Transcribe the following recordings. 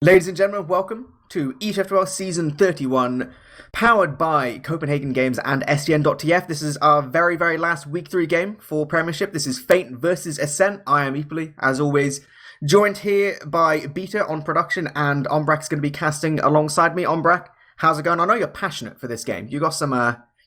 Ladies and gentlemen, welcome to ETF2L Season 31, powered by Copenhagen Games and STN.TF. This is our very, very last Week 3 game for Premiership. This is Fate versus Ascent. I am eepily, as always, joined here by Beta on production, and Ombrack's going to be casting alongside me. Ombrack, how's it going? I know you're passionate for this game. You got some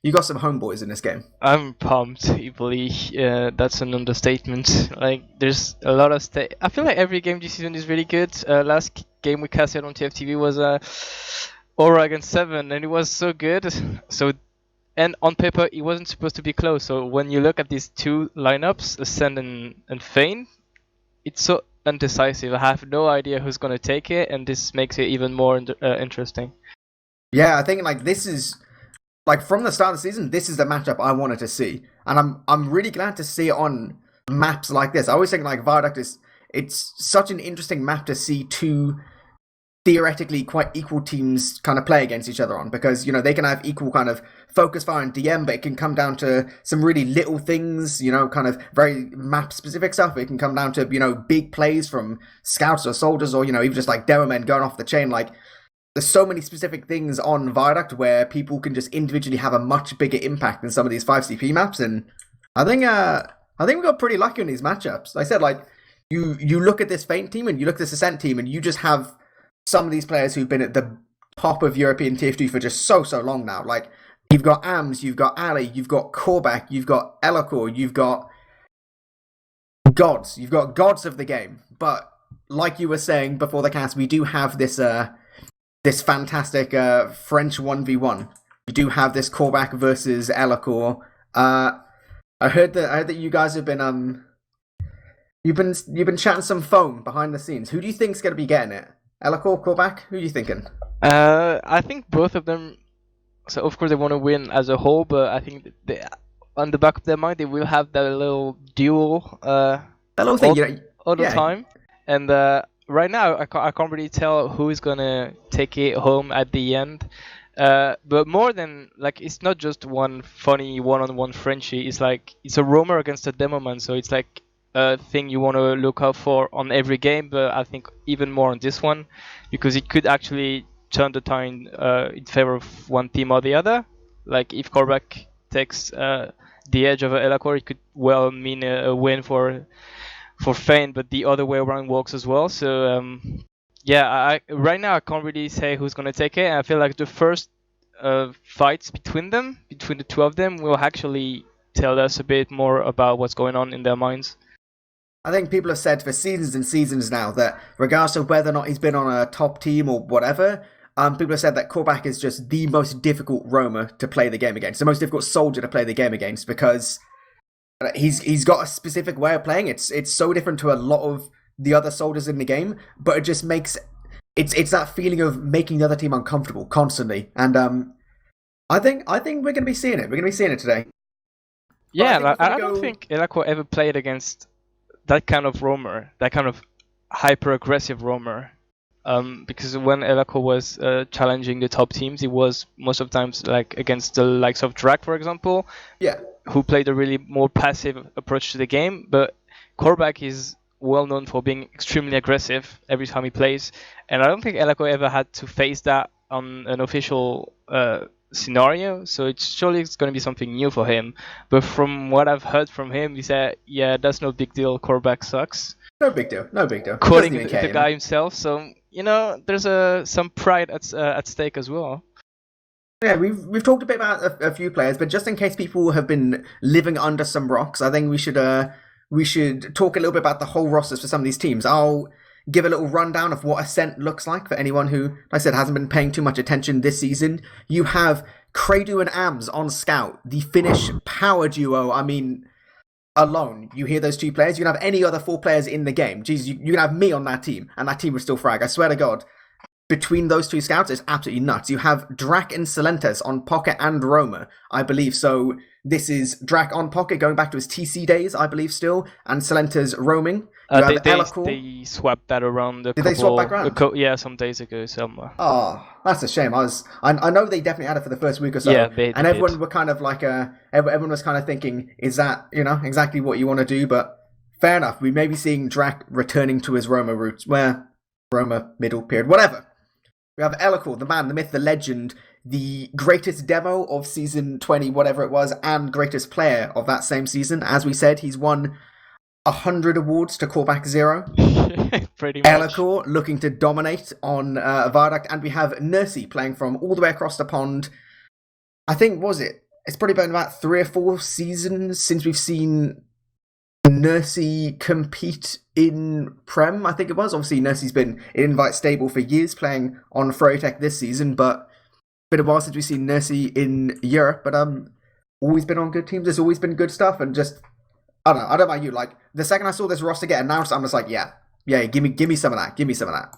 homeboys in this game. I'm pumped, eepily. That's an understatement. Like, there's a lot of I feel like every game this season is really good. Last game we casted on TFTV was Aura against 7, and it was so good. And on paper, it wasn't supposed to be close. So when you look at these two lineups, Ascent and Feign, it's so undecisive. I have no idea who's gonna take it, and this makes it even more interesting. Yeah, I think this is. From the start of the season, this is the matchup I wanted to see. And I'm really glad to see it on maps like this. I always think Viaduct it's such an interesting map to see two theoretically quite equal teams kind of play against each other on, because, they can have equal kind of focus fire and DM, but it can come down to some really little things, kind of very map specific stuff. It can come down to, big plays from scouts or soldiers, or, even just demo men going off the chain. There's so many specific things on Viaduct where people can just individually have a much bigger impact than some of these 5CP maps, and I think we got pretty lucky on these matchups. Like I said, you look at this Feint team and you look at this Ascent team, and you just have some of these players who've been at the top of European TF2 for just so long now. You've got Ams, you've got Ali, you've got Korback, you've got Elakor, you've got gods of the game. But like you were saying before the cast, we do have this fantastic French 1v1. You do have this Korback versus Elakor. I heard that you guys have been you've been chatting some foam behind the scenes. Who do you think's going to be getting it? Elakor, Korback? Who are you thinking? I think both of them. So of course they want to win as a whole, but I think on the back of their mind they will have that little duel that little thing, all the time. And right now I can't really tell who is gonna take it home at the end. But more than it's not just one funny one-on-one Frenchie. It's a roamer against a demo man, so it's a thing you want to look out for on every game. But I think even more on this one, because it could actually turn the tide in favor of one team or the other. If Korback takes the edge over Elakor, it could well mean a win for Fein, but the other way around works as well. So right now I can't really say who's gonna take it. I feel like the first fights between the two of them, will actually tell us a bit more about what's going on in their minds. I think people have said for seasons and seasons now that regardless of whether or not he's been on a top team or whatever, people have said that Korback is just the most difficult roamer to play the game against, the most difficult soldier to play the game against, because he's got a specific way of playing. It's so different to a lot of the other soldiers in the game, but it just makes it's that feeling of making the other team uncomfortable constantly. And I think we're gonna be seeing it. We're gonna be seeing it today. Yeah, I don't think Elakor ever played against that kind of roamer, that kind of hyper aggressive roamer. Because when Elakor was challenging the top teams, it was most of the times against the likes of Drak, for example. Yeah. Who played a really more passive approach to the game. But Korback is well known for being extremely aggressive every time he plays, and I don't think Elakor ever had to face that on an official scenario. So it's going to be something new for him. But from what I've heard from him, he said, "Yeah, that's no big deal. Korback sucks." No big deal. Quoting the guy himself. So there's some pride at stake as well. Yeah, we've talked a bit about a few players, but just in case people have been living under some rocks, I think we should talk a little bit about the whole rosters for some of these teams. I'll give a little rundown of what Ascent looks like for anyone who, like I said, hasn't been paying too much attention this season. You have Kradu and Ams on Scout, the Finnish power duo. I mean, alone, you hear those two players, you can have any other 4 players in the game. Jeez, you can have me on that team, and that team would still frag. I swear to God. Between those two scouts, it's absolutely nuts. You have Drak and Silentes on Pocket and Roma, I believe. So this is Drak on Pocket, going back to his TC days, I believe still, and Silentes roaming. They swapped that around. Did they swap back around? Yeah, some days ago somewhere. Oh, that's a shame. I know they definitely had it for the first week or so. Yeah, and everyone were kind of everyone was kind of thinking, is that exactly what you want to do? But fair enough. We may be seeing Drak returning to his Roma roots, where Roma middle period, whatever. We have Elikor, the man, the myth, the legend, the greatest demo of season 20, whatever it was, and greatest player of that same season. As we said, he's won 100 awards to call back 0. Pretty much. Elikor looking to dominate on Viaduct, and we have Nursey playing from all the way across the pond. I think, it's probably been about 3 or 4 seasons since we've seen Nursey compete in Prem, I think it was. Obviously, Nursey's been in Invite Stable for years, playing on Frotech this season, but it's been a while since we've seen Nursey in Europe, but always been on good teams. There's always been good stuff, and just, I don't know about you, like, the second I saw this roster get announced, I'm just like, yeah, give me some of that.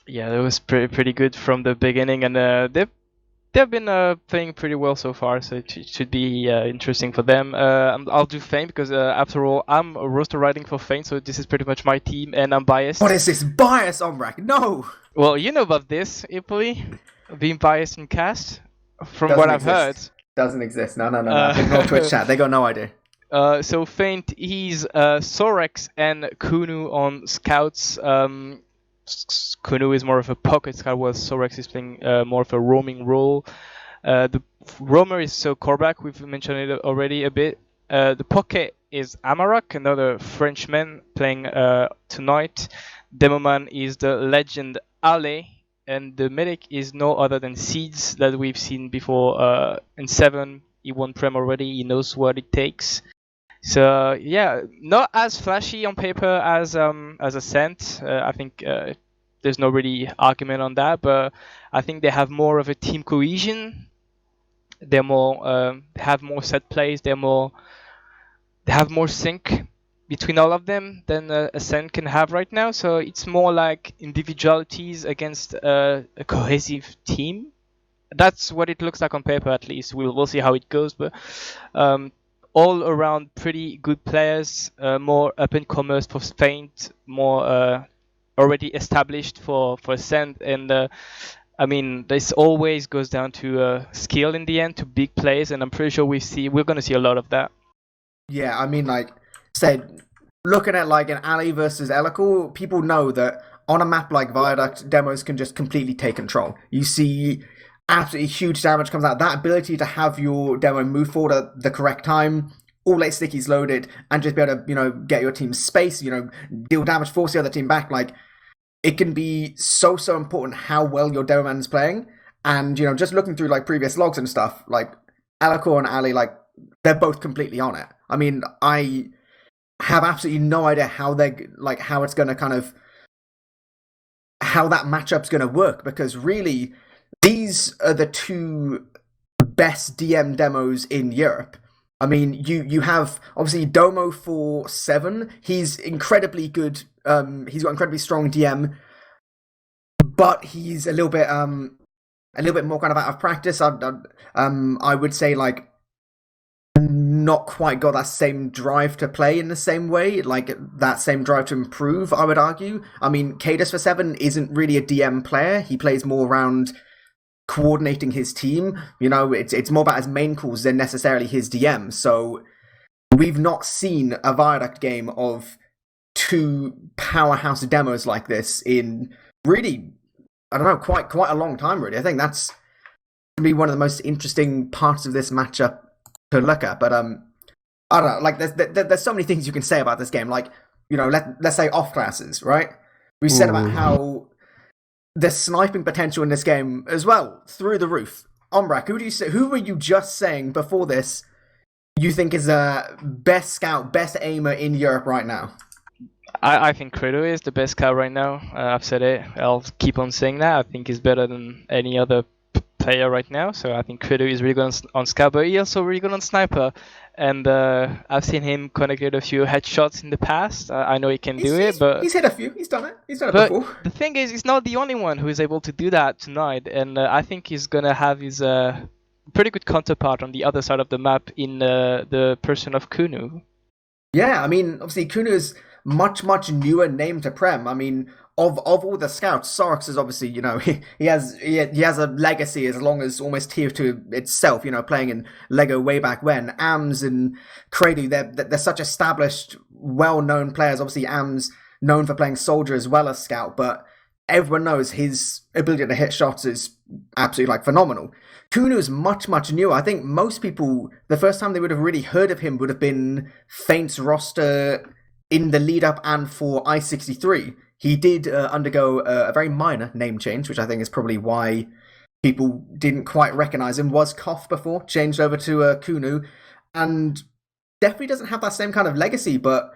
Yeah, that was pretty good from the beginning, and they've been playing pretty well so far, so it should be interesting for them. I'll do Feint because, after all, I'm roster riding for Feint, so this is pretty much my team, and I'm biased. What is this bias, Ombrack? No! Well, you know about this, eepily, being biased in cast, from Doesn't what I've exist. heard. Doesn't exist. No. Ignore Twitch chat. They got no idea. So Feint, he's Sorex and Kunu on scouts. Kunu is more of a pocket scout, while Sorex is playing more of a roaming role. The roamer is Korback, we've mentioned it already a bit. The pocket is Amarak, another Frenchman playing tonight. Demoman is the legend Ale, and the medic is no other than Seeds that we've seen before in 7. He won Prem already, he knows what it takes. So yeah, not as flashy on paper as Ascent. I think there's no really argument on that, but I think they have more of a team cohesion. They're more have more set plays. They have more sync between all of them than Ascent can have right now. So it's more like individualities against a cohesive team. That's what it looks like on paper, at least. We'll see how it goes, but. All around pretty good players, more up-and-comers for Feint, more already established for Ascent, and I mean, this always goes down to skill in the end, to big plays, and I'm pretty sure we're going to see a lot of that. Yeah, I mean, like, said, looking at like an Ali versus Elikor, people know that on a map like Viaduct, demos can just completely take control. You see absolutely huge damage comes out. That ability to have your demo move forward at the correct time, all 8 stickies loaded, and just be able to, get your team space, deal damage, force the other team back, like, it can be so important how well your demo man's playing. And, just looking through, like, previous logs and stuff, like, Elikor and Ali, like, they're both completely on it. I mean, I have absolutely no idea how it's going to kind of, how that matchup's going to work, because really, these are the 2 best DM demos in Europe. I mean, you have, obviously, Domo for 7. He's incredibly good. He's got incredibly strong DM, but he's a little bit more kind of out of practice. I would say, like, not quite got that same drive to play in the same way, like that same drive to improve, I would argue. I mean, Cadus for 7 isn't really a DM player. He plays more around coordinating his team. It's more about his main calls than necessarily his DM. So we've not seen a Viaduct game of 2 powerhouse demos like this in really, I don't know, quite a long time, really. I think that's going to be one of the most interesting parts of this matchup to look at. But I don't know, like, there's so many things you can say about this game. Like, let's say off classes, right? We said about how the sniping potential in this game as well, through the roof. Ombrack, who were you just saying before this you think is the best scout, best aimer in Europe right now? I think Credo is the best scout right now. I've said it. I'll keep on saying that. I think he's better than any other player right now. So I think Credo is really good on scout, but he's also really good on sniper. And I've seen him connected a few headshots in the past. I know he can do it, but he's hit a few. He's done it. He's done it but before. The thing is, he's not the only one who is able to do that tonight. And I think he's gonna have his pretty good counterpart on the other side of the map in the person of Kunu. Yeah, I mean, obviously Kunu is much newer name to Prem. I mean, of all the scouts, Sorex is obviously, he has a legacy as long as almost tier 2 itself, playing in Lego way back when. Ams and Crady, they're such established, well-known players. Obviously, Ams known for playing Soldier as well as Scout, but everyone knows his ability to hit shots is absolutely like phenomenal. Kunu is much, much newer. I think most people, the first time they would have really heard of him would have been Feint's roster in the lead up and for I-63. He did undergo a very minor name change, which I think is probably why people didn't quite recognize him. Was Koff before, changed over to Kunu, and definitely doesn't have that same kind of legacy, but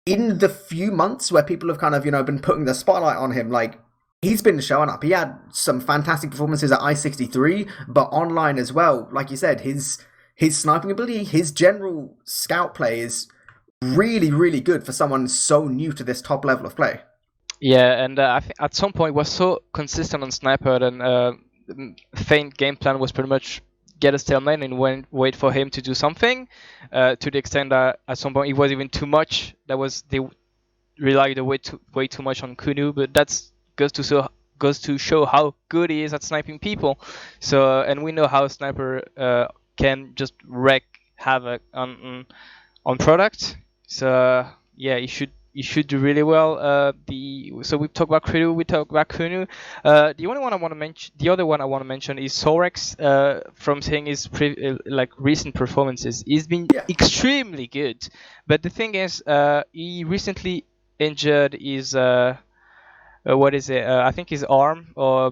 in the few months where people have kind of, been putting the spotlight on him, like, he's been showing up. He had some fantastic performances at I-63, but online as well. Like you said, his sniping ability, his general scout play is really, really good for someone so new to this top level of play. Yeah, and I think at some point was so consistent on sniper, and Feint game plan was pretty much get a stalemate and wait for him to do something. To the extent that at some point it was even too much. They relied way too much on Kunu, but that's goes to show how good he is at sniping people. So and we know how a sniper can just wreak havoc on product. So yeah, he should do really well. So we've talked about Kunu, we talked about Kunu. The other one I want to mention is Sorex. From seeing his recent performances, he's been extremely good. But the thing is, he recently injured his I think his arm or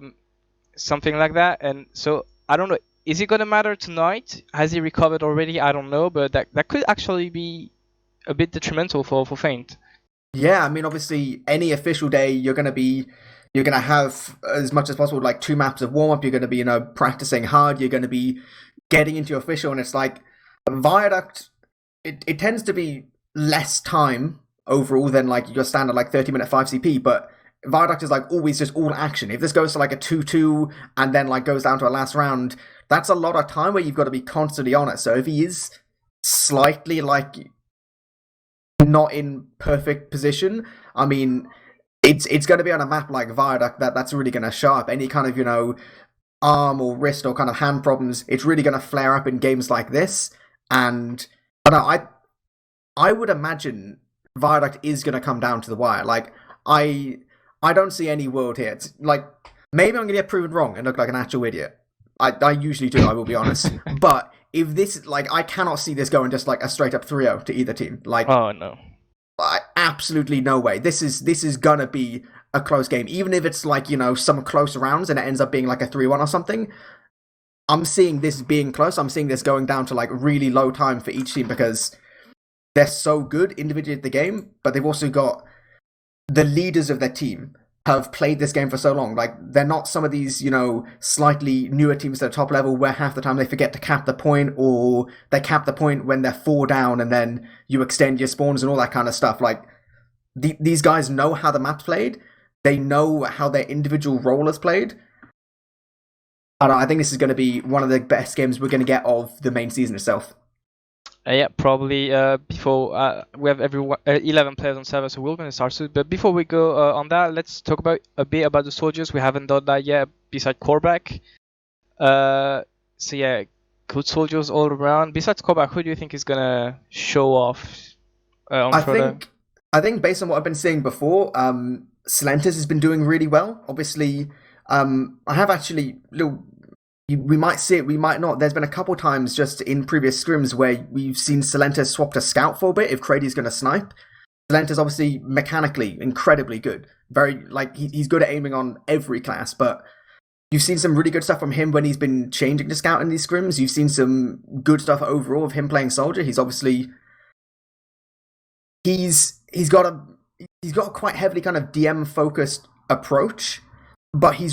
something like that, and so I don't know. Is it gonna matter tonight? Has he recovered already? I don't know, but that could actually be a bit detrimental for Feint. Yeah, I mean, obviously, any official day, you're gonna have as much as possible like 2 maps of warm up. You're gonna be practicing hard. You're gonna be getting into official, and it's like Viaduct. It tends to be less time overall than like your standard like 30-minute 5CP, but Viaduct is like always just all action. If this goes to like a 2-2 and then like goes down to a last round, that's a lot of time where you've got to be constantly on it. So if he is slightly like not in perfect position, I mean, it's going to be on a map like Viaduct that's really going to show up. Any kind of arm or wrist or kind of hand problems, it's really going to flare up in games like this. And I don't know, I would imagine Viaduct is going to come down to the wire. Like I don't see any world here. It's like, maybe I'm going to get proven wrong and look like an actual idiot. I usually do, I will be honest. But if this, like, I cannot see this going just like a straight up 3-0 to either team. Like, oh no. Absolutely no way. This is going to be a close game. Even if it's like, some close rounds and it ends up being like a 3-1 or something. I'm seeing this being close. I'm seeing this going down to like really low time for each team because they're so good individually at the game, but they've also got the leaders of their team have played this game for so long. Like, they're not some of these, slightly newer teams at the top level where half the time they forget to cap the point, or they cap the point when they're 4 down and then you extend your spawns and all that kind of stuff. Like, these guys know how the map's played. They know how their individual role is played. I think this is going to be one of the best games we're going to get of the main season itself. Yeah, probably before we have 11 players on server, so we're going to start soon. But before we go on that, let's talk a bit about the soldiers. We haven't done that yet, besides Ombrack. So yeah, good soldiers all around. Besides Ombrack, who do you think is going to show off on Proto? I think based on what I've been seeing before, Silentis has been doing really well. Obviously, I have actually we might see it, we might not. There's been a couple times just in previous scrims where we've seen Silentis swap to Scout for a bit if Crady's going to snipe. Silentis obviously mechanically incredibly good. Very, like, he's good at aiming on every class, but you've seen some really good stuff from him when he's been changing to Scout in these scrims. You've seen some good stuff overall of him playing Soldier. He's obviously... He's got a quite heavily kind of DM-focused approach, but he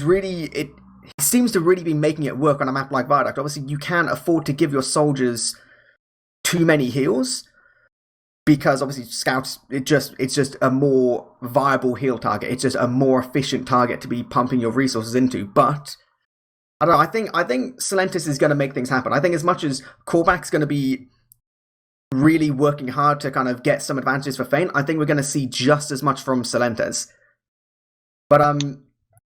seems to really be making it work on a map like Viaduct. Obviously, you can't afford to give your soldiers too many heals because obviously Scouts, it's just a more viable heal target. It's just a more efficient target to be pumping your resources into. But I don't know. I think Silentis is going to make things happen. I think as much as Korvax's going to be really working hard to kind of get some advantages for Feint, I think we're going to see just as much from Silentis. But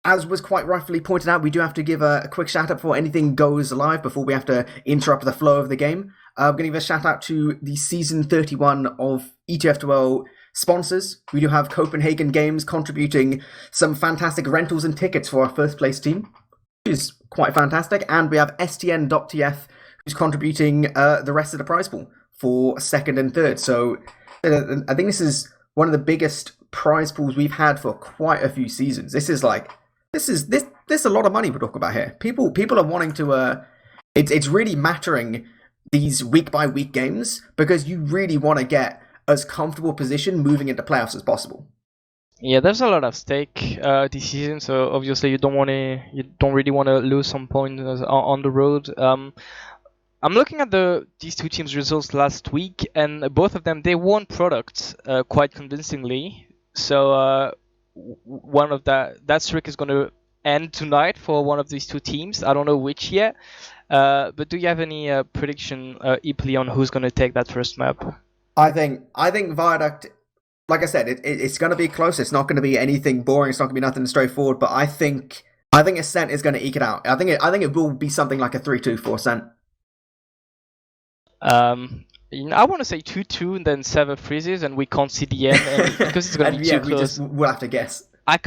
as was quite rightfully pointed out, we do have to give a quick shout out before anything goes live, before we have to interrupt the flow of the game. I'm going to give a shout out to the Season 31 of ETF2L sponsors. We do have Copenhagen Games contributing some fantastic rentals and tickets for our first place team, which is quite fantastic. And we have STN.TF, who's contributing the rest of the prize pool for second and third. So I think this is one of the biggest prize pools we've had for quite a few seasons. This is a lot of money we're talking about here. People are wanting to. It's really mattering these week by week games because you really want to get as comfortable position moving into playoffs as possible. Yeah, there's a lot of stake this season, so obviously you don't really want to lose some points on the road. I'm looking at these two teams' results last week, and both of them they won products quite convincingly. So one of that streak is going to end tonight for one of these two teams. I don't know which yet. But do you have any prediction, eepily, on who's going to take that first map? I think Viaduct, like I said, it's going to be close. It's not going to be anything boring. It's not going to be nothing straightforward. But I think Ascent is going to eke it out. I think it will be something like a 3-2 for Ascent. I want to say 2-2 and then 7 freezes, and we can't see the end because it's going to be too close. We'll have to guess. I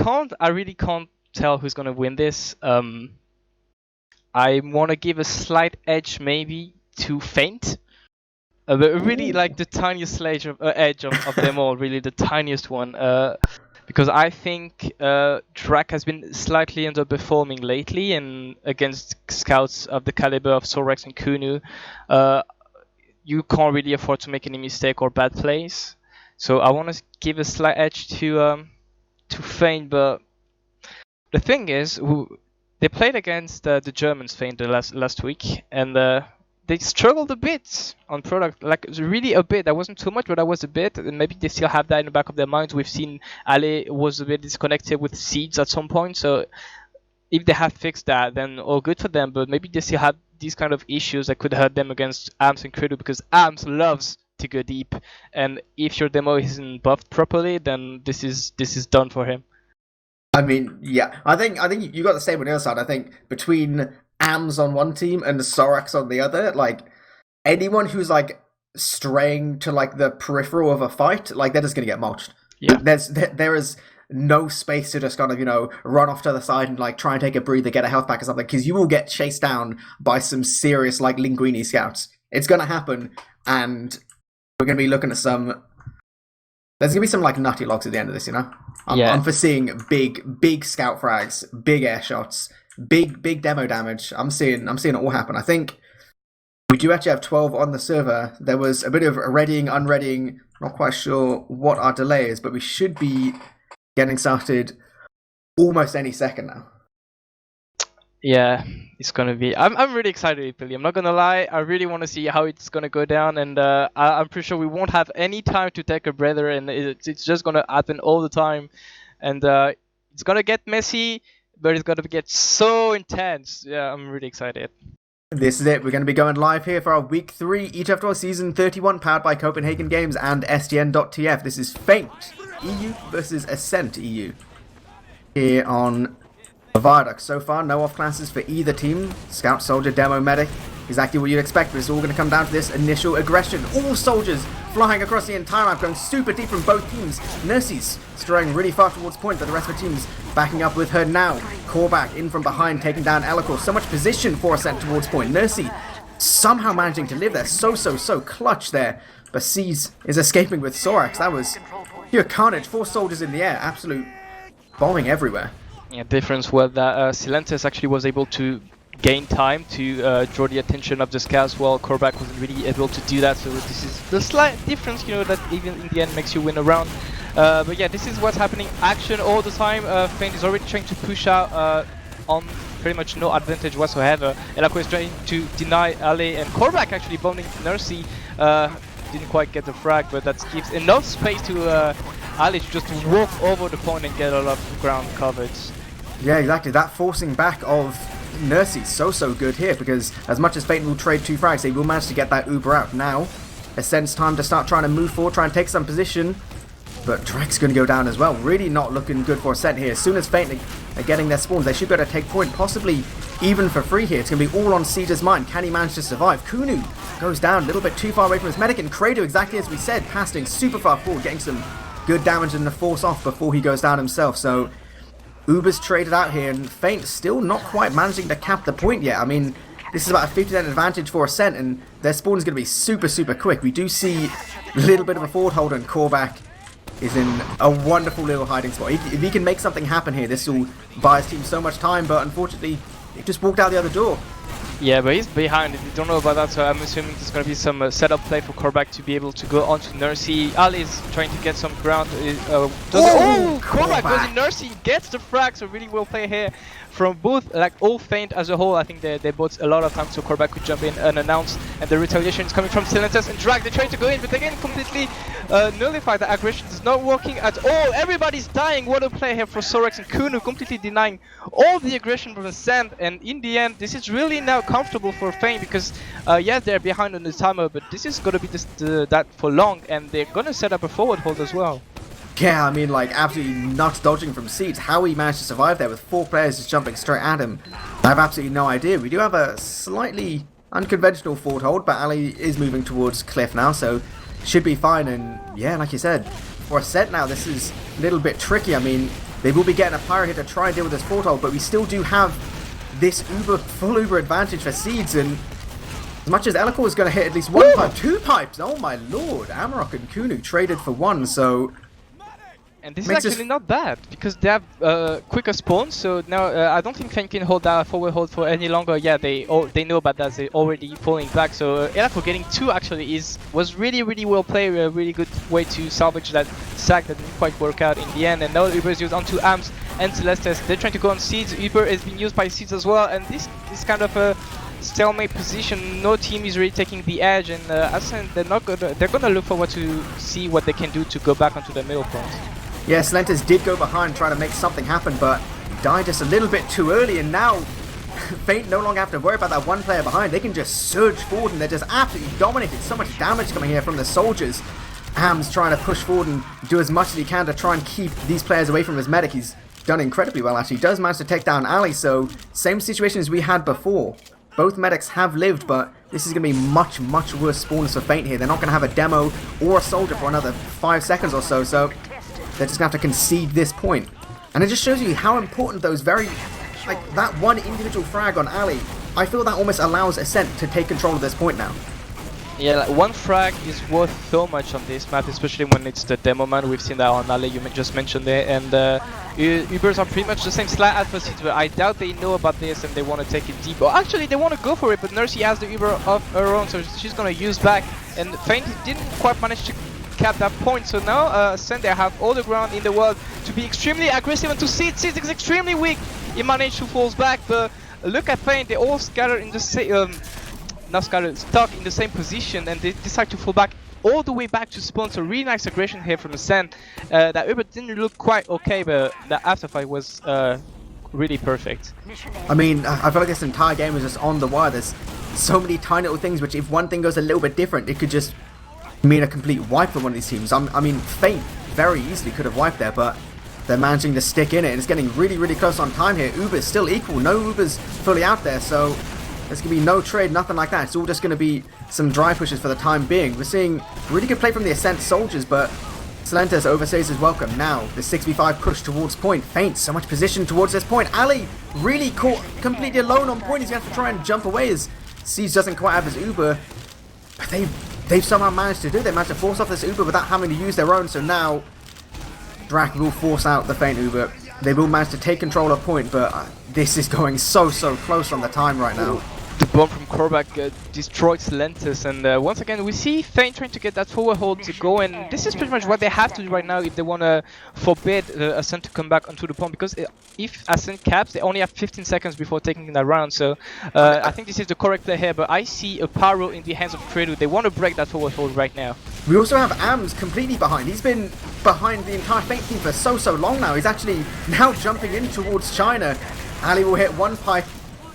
really can't tell who's going to win this. I want to give a slight edge esse to Feint. But really like the tiniest edge of them all, really the tiniest one. Because I think Drac has been slightly underperforming lately, and against scouts of the caliber of Sorex and Kunu, you can't really afford to make any mistake or bad plays. So I want to give a slight edge to Feint, but the thing is, they played against the Germans, Feint, last week, and they struggled a bit on product, like really a bit. That wasn't too much, but that was a bit, and maybe they still have that in the back of their minds. We've seen Ale was a bit disconnected with Seeds at some point, so if they have fixed that, then all good for them, but maybe they still have these kind of issues that could hurt them against AMS and Credo, because AMS loves to go deep, and if your demo isn't buffed properly, then this is done for him. I mean, yeah, I think you got the same on the other side. I think between AMS on one team and the Sorax on the other, like anyone who's like straying to like the peripheral of a fight, like they're just gonna get mulched. Yeah, there is no space to just kind of run off to the side and like try and take a breather, get a health pack or something, because you will get chased down by some serious like Linguini scouts. It's gonna happen, and we're gonna be looking at some. There's gonna be some like nutty logs at the end of this, I'm foreseeing big scout frags, big air shots, big demo damage. I'm seeing it all happen. I think we do actually have 12 on the server. There was a bit of readying, unreadying. Not quite sure what our delay is, but we should be getting started almost any second now. Yeah, it's gonna be. I'm really excited, eepily. I'm not gonna lie. I really want to see how it's gonna go down, and I'm pretty sure we won't have any time to take a breather, and it's just gonna happen all the time, and it's gonna get messy, but it's gonna get so intense. Yeah, I'm really excited. This is it. We're going to be going live here for our Week 3 ETF2L Season 31, powered by Copenhagen Games and STN.TF. This is Feint EU versus Ascent EU here on Viaduct. So far, no off classes for either team. Scout, Soldier, Demo, Medic. Exactly what you'd expect, but it's all going to come down to this initial aggression. All soldiers flying across the entire map, going super deep from both teams. Nurse's straying really far towards point, but the rest of the team's backing up with her now. Corback in from behind, taking down Elikor. So much position for Ascent towards point. Nursey somehow managing to live there. So clutch there. But Seas is escaping with Sorax. That was pure carnage. 4 soldiers in the air. Absolute bombing everywhere. Yeah, difference was that Silentes actually was able to gain time to draw the attention of the scouts, while Corback wasn't really able to do that. So this is the slight difference, that even in the end makes you win a round. But yeah, this is what's happening. Action all the time. Feint is already trying to push out on pretty much no advantage whatsoever. Elikor is trying to deny Ale, and Corback actually bombing Nursey. Didn't quite get the frag, but that gives enough space to Ale to just walk over the point and get a lot of ground covered. Yeah, exactly. That forcing back of Nursey so good here, because as much as Feint will trade 2 frags, they will manage to get that Uber out. Now, Ascent's time to start trying to move forward, try and take some position, but Drak's going to go down as well. Really not looking good for Ascent here. As soon as Feint are getting their spawns, they should be able to take point, possibly even for free here. It's going to be all on Cedar's mind. Can he manage to survive? Kunu goes down a little bit too far away from his medic, and Credo, exactly as we said, passing super far forward, getting some good damage and the force off before he goes down himself. So Uber's traded out here, and Feint still not quite managing to cap the point yet. I mean, this is about a 50% advantage for Ascent, and their spawn is going to be super, super quick. We do see a little bit of a forward hold, and Korvac is in a wonderful little hiding spot. If he can make something happen here, this will buy his team so much time, but unfortunately, he just walked out the other door. Yeah, but he's behind. We don't know about that, so I'm assuming there's going to be some setup play for Korvac to be able to go onto Nursey. Ali is trying to get some ground. Korvac goes in Nursey, gets the frag, so really well play here from both, like all Feint as a whole. I think they bought a lot of time so Korvac could jump in unannounced, and the retaliation is coming from Silentus and Drag. They try to go in, but again completely nullified. The aggression is not working at all. Everybody's dying. What a play here for Sorex and Kunu, completely denying all the aggression from Ascent, and in the end this is really now comfortable for Feint because yeah, they're behind on the timer, but this is gonna be that for long, and they're gonna set up a forward hold as well. Yeah, I mean, like, absolutely nuts dodging from seats. How he managed to survive there with 4 players just jumping straight at him, I have absolutely no idea. We do have a slightly unconventional forward hold, but Ali is moving towards Cliff now, so should be fine. And yeah, like you said, for Ascent now, this is a little bit tricky. I mean, they will be getting a pyro here to try and deal with this forward hold, but we still do have this full Uber advantage for Seeds, and as much as Elikor is going to hit at least 1 pipe, 2 pipes, oh my lord, Amarok and Kunu traded for 1, so... And this is actually not bad, because they have quicker spawns, so now I don't think Feint can hold that forward hold for any longer. Yeah, they know about that, they're already falling back, so Elikor getting 2 actually was really well played, a really good way to salvage that sack that didn't quite work out in the end. And now Uber is used onto Amps and Celestes. They're trying to go on Seeds. Uber is being used by Seeds as well, and this is kind of a stalemate position. No team is really taking the edge, and Ascent, they're gonna look forward to see what they can do to go back onto the middle front. Yeah, Silentus did go behind trying to make something happen, but died just a little bit too early, and now Feint no longer have to worry about that 1 player behind. They can just surge forward, and they're just absolutely dominated. So much damage coming here from the soldiers. Ham's trying to push forward and do as much as he can to try and keep these players away from his medic. He's done incredibly well, actually. He does manage to take down Ali, so same situation as we had before. Both medics have lived, but this is going to be much worse spawners for Feint here. They're not going to have a demo or a soldier for another 5 seconds or so, so they're just going to have to concede this point. And it just shows you how important those like that 1 individual frag on Ali, I feel that almost allows Ascent to take control of this point now. Yeah, like 1 frag is worth so much on this map, especially when it's the demo man. We've seen that on Ali, you just mentioned it, and Ubers are pretty much the same slight alpha seeds, but I doubt they know about this and they want to take it deep. Or actually, they want to go for it, but Nursey has the Uber of her own, so she's going to use back, and Feint didn't quite manage to cap that point, so now Ascent, they have all the ground in the world to be extremely aggressive and to Seeds. Seeds is extremely weak. He managed to fall back, but look at Feint, they all scattered in the same, stuck in the same position, and they decide to fall back all the way back to spawn. So really nice aggression here from Ascent. That Uber didn't look quite okay, but the afterfight was really perfect. I mean, I feel like this entire game was just on the wire. There's so many tiny little things which, if one thing goes a little bit different, it could just mean a complete wipe for one of these teams. I mean, Feint very easily could have wiped there, but they're managing to stick in it, and it's getting really close on time here. Uber's still equal. No Uber's fully out there, so there's going to be no trade, nothing like that. It's all just going to be some dry pushes for the time being. We're seeing really good play from the Ascent soldiers, but Silentus overstays his welcome. Now, the 6v5 push towards point. Feint, so much position towards this point. Ali really caught completely alone on point. He's going to have to try and jump away as Siege doesn't quite have his Uber. But they've somehow managed to do it. They managed to force off this Uber without having to use their own, so now Drac will force out the Feint Uber. They will manage to take control of point, but this is going so close on the time right now. The bomb from Korvac destroyed Silentus, and once again we see Feint trying to get that forward hold to go, and this is pretty much what they have to do right now if they want to forbid Ascent to come back onto the point, because if Ascent caps, they only have 15 seconds before taking that round, so I think this is the correct play here, but I see a Pyro in the hands of Credo. They want to break that forward hold right now. We also have Ams completely behind. He's been behind the entire Feint team for so long now. He's actually now jumping in towards China. Ali will hit 1 pipe.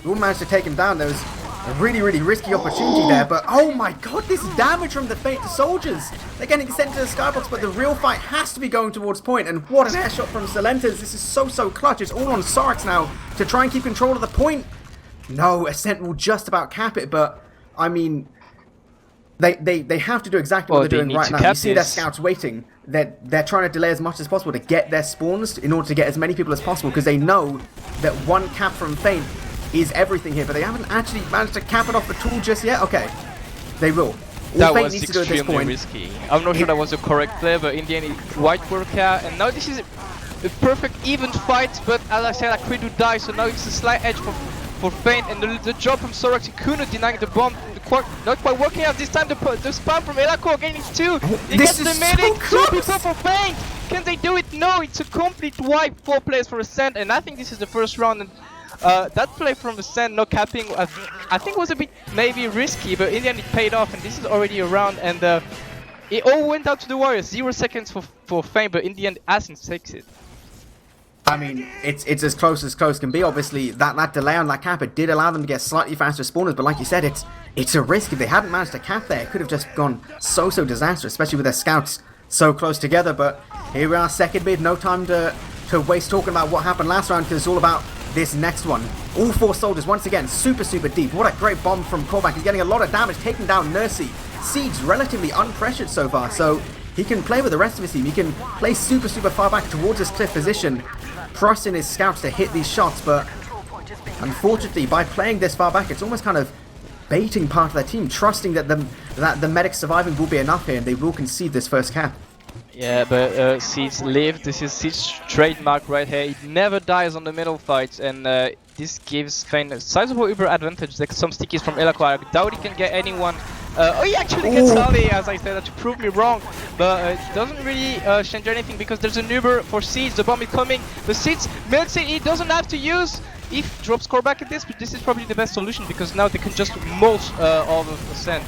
We will manage to take him down. There was a really risky opportunity there, but oh my god, this damage from the Feint soldiers. They're getting sent to the skybox, but the real fight has to be going towards point, and what an air shot from Silentus. This is so clutch. It's all on Sorax now to try and keep control of the point. No, Ascent will just about cap it, but I mean, they have to do exactly what they're doing right now. You see their scouts waiting. they're trying to delay as much as possible to get their spawns in order to get as many people as possible, because they know that one cap from Feint is everything here, but they haven't actually managed to cap it off at all just yet. Okay, they will. That was extremely risky. I'm not sure that was the correct play, but in the end, white worked out, and now this is a perfect even fight. But as I said, Credo dies, so now it's a slight edge for Feint, and the drop from Sorax Ikuno denying the bomb. Not quite working out this time. The spam from Elako getting two. He gets the medic. Two people for Feint. Can they do it? No, it's a complete wipe. 4 players for Ascent, and I think this is the first round. And that play from Ascent, no capping, I think was a bit maybe risky, but in the end it paid off, and this is already a round, and it all went out to the Warriors. 0 seconds for Feint, but in the end Ascent takes it. I mean, it's as close can be. Obviously, that delay on that cap, it did allow them to get slightly faster spawners, but like you said, it's a risk. If they hadn't managed to cap there, it could have just gone so disastrous, especially with their scouts so close together. But here we are, second mid, no time to waste talking about what happened last round, because it's all about this next one. All 4 soldiers, once again, super deep. What a great bomb from Korvac. He's getting a lot of damage, taking down Nursey. Siege relatively unpressured so far, so he can play with the rest of his team. He can play super far back towards his cliff position, trusting his scouts to hit these shots, but unfortunately, by playing this far back, it's almost kind of baiting part of their team, trusting that the medics surviving will be enough here, and they will concede this first cap. Yeah, but Siege lived. This is Siege's trademark right here. He never dies on the middle fights, and this gives Feint a sizable Uber advantage. Like some stickies from Elako. I doubt he can get anyone. He actually gets Ali, as I said, to prove me wrong. But it doesn't really change anything, because there's an Uber for Siege. The bomb is coming. The Siege milks it. He doesn't have to use. If drops core back at this, but this is probably the best solution, because now they can just mulch all of Ascent.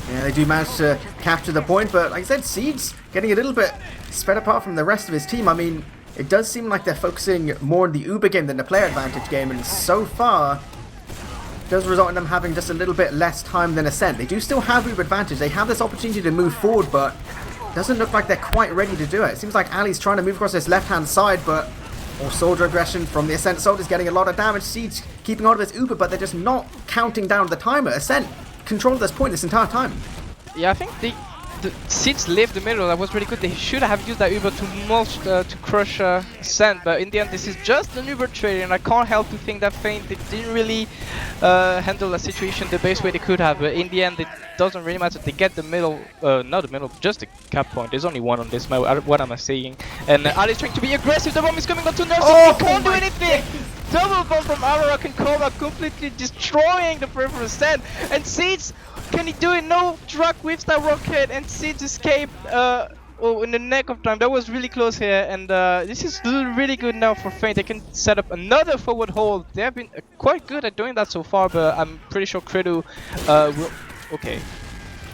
Yeah, they do manage to capture the point, but like I said, Siege getting a little bit spread apart from the rest of his team. I mean, it does seem like they're focusing more on the Uber game than the player advantage game, and so far, it does result in them having just a little bit less time than Ascent. They do still have Uber advantage. They have this opportunity to move forward, but it doesn't look like they're quite ready to do it. It seems like Ali's trying to move across this left-hand side, but more soldier aggression from the Ascent soldiers, getting a lot of damage. Siege keeping on with his Uber, but they're just not counting down the timer. Ascent controlled this point this entire time. Yeah, I think the Siege lived the middle. That was really good. They should have used that Uber to mulch, to crush Ascent, but in the end this is just an Uber trade, and I can't help to think that Feint, they didn't really handle the situation the best way they could have, but in the end it doesn't really matter. They get the middle, not the middle, just the cap point. There's only one on this map. What am I saying? And Ali's trying to be aggressive. The bomb is coming onto Nurse. Oh, he can't do anything. Double bomb from Amarak and Korvac, completely destroying the peripheral Ascent. And Siege, can he do it? No, Drak whips that rocket, and Siege escaped in the neck of time. That was really close here, and this is really good now for Feint. They can set up another forward hold. They have been quite good at doing that so far, but I'm pretty sure Credo will...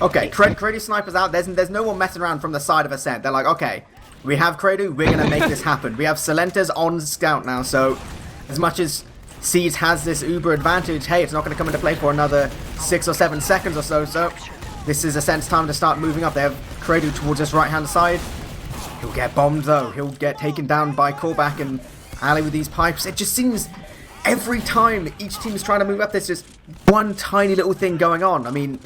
Okay, Credo snipers out. There's no one messing around from the side of Ascent. They're like, okay, we have Credo, we're gonna make this happen. We have Silentas on scout now, so as much as Siege has this Uber advantage, hey, it's not gonna come into play for another 6 or 7 seconds or so. So this is Ascent's time to start moving up. They have Credo towards this right hand side. He'll get bombed though. He'll get taken down by Korvac and Ali with these pipes. It just seems every time each team is trying to move up, there's just one tiny little thing going on. I mean,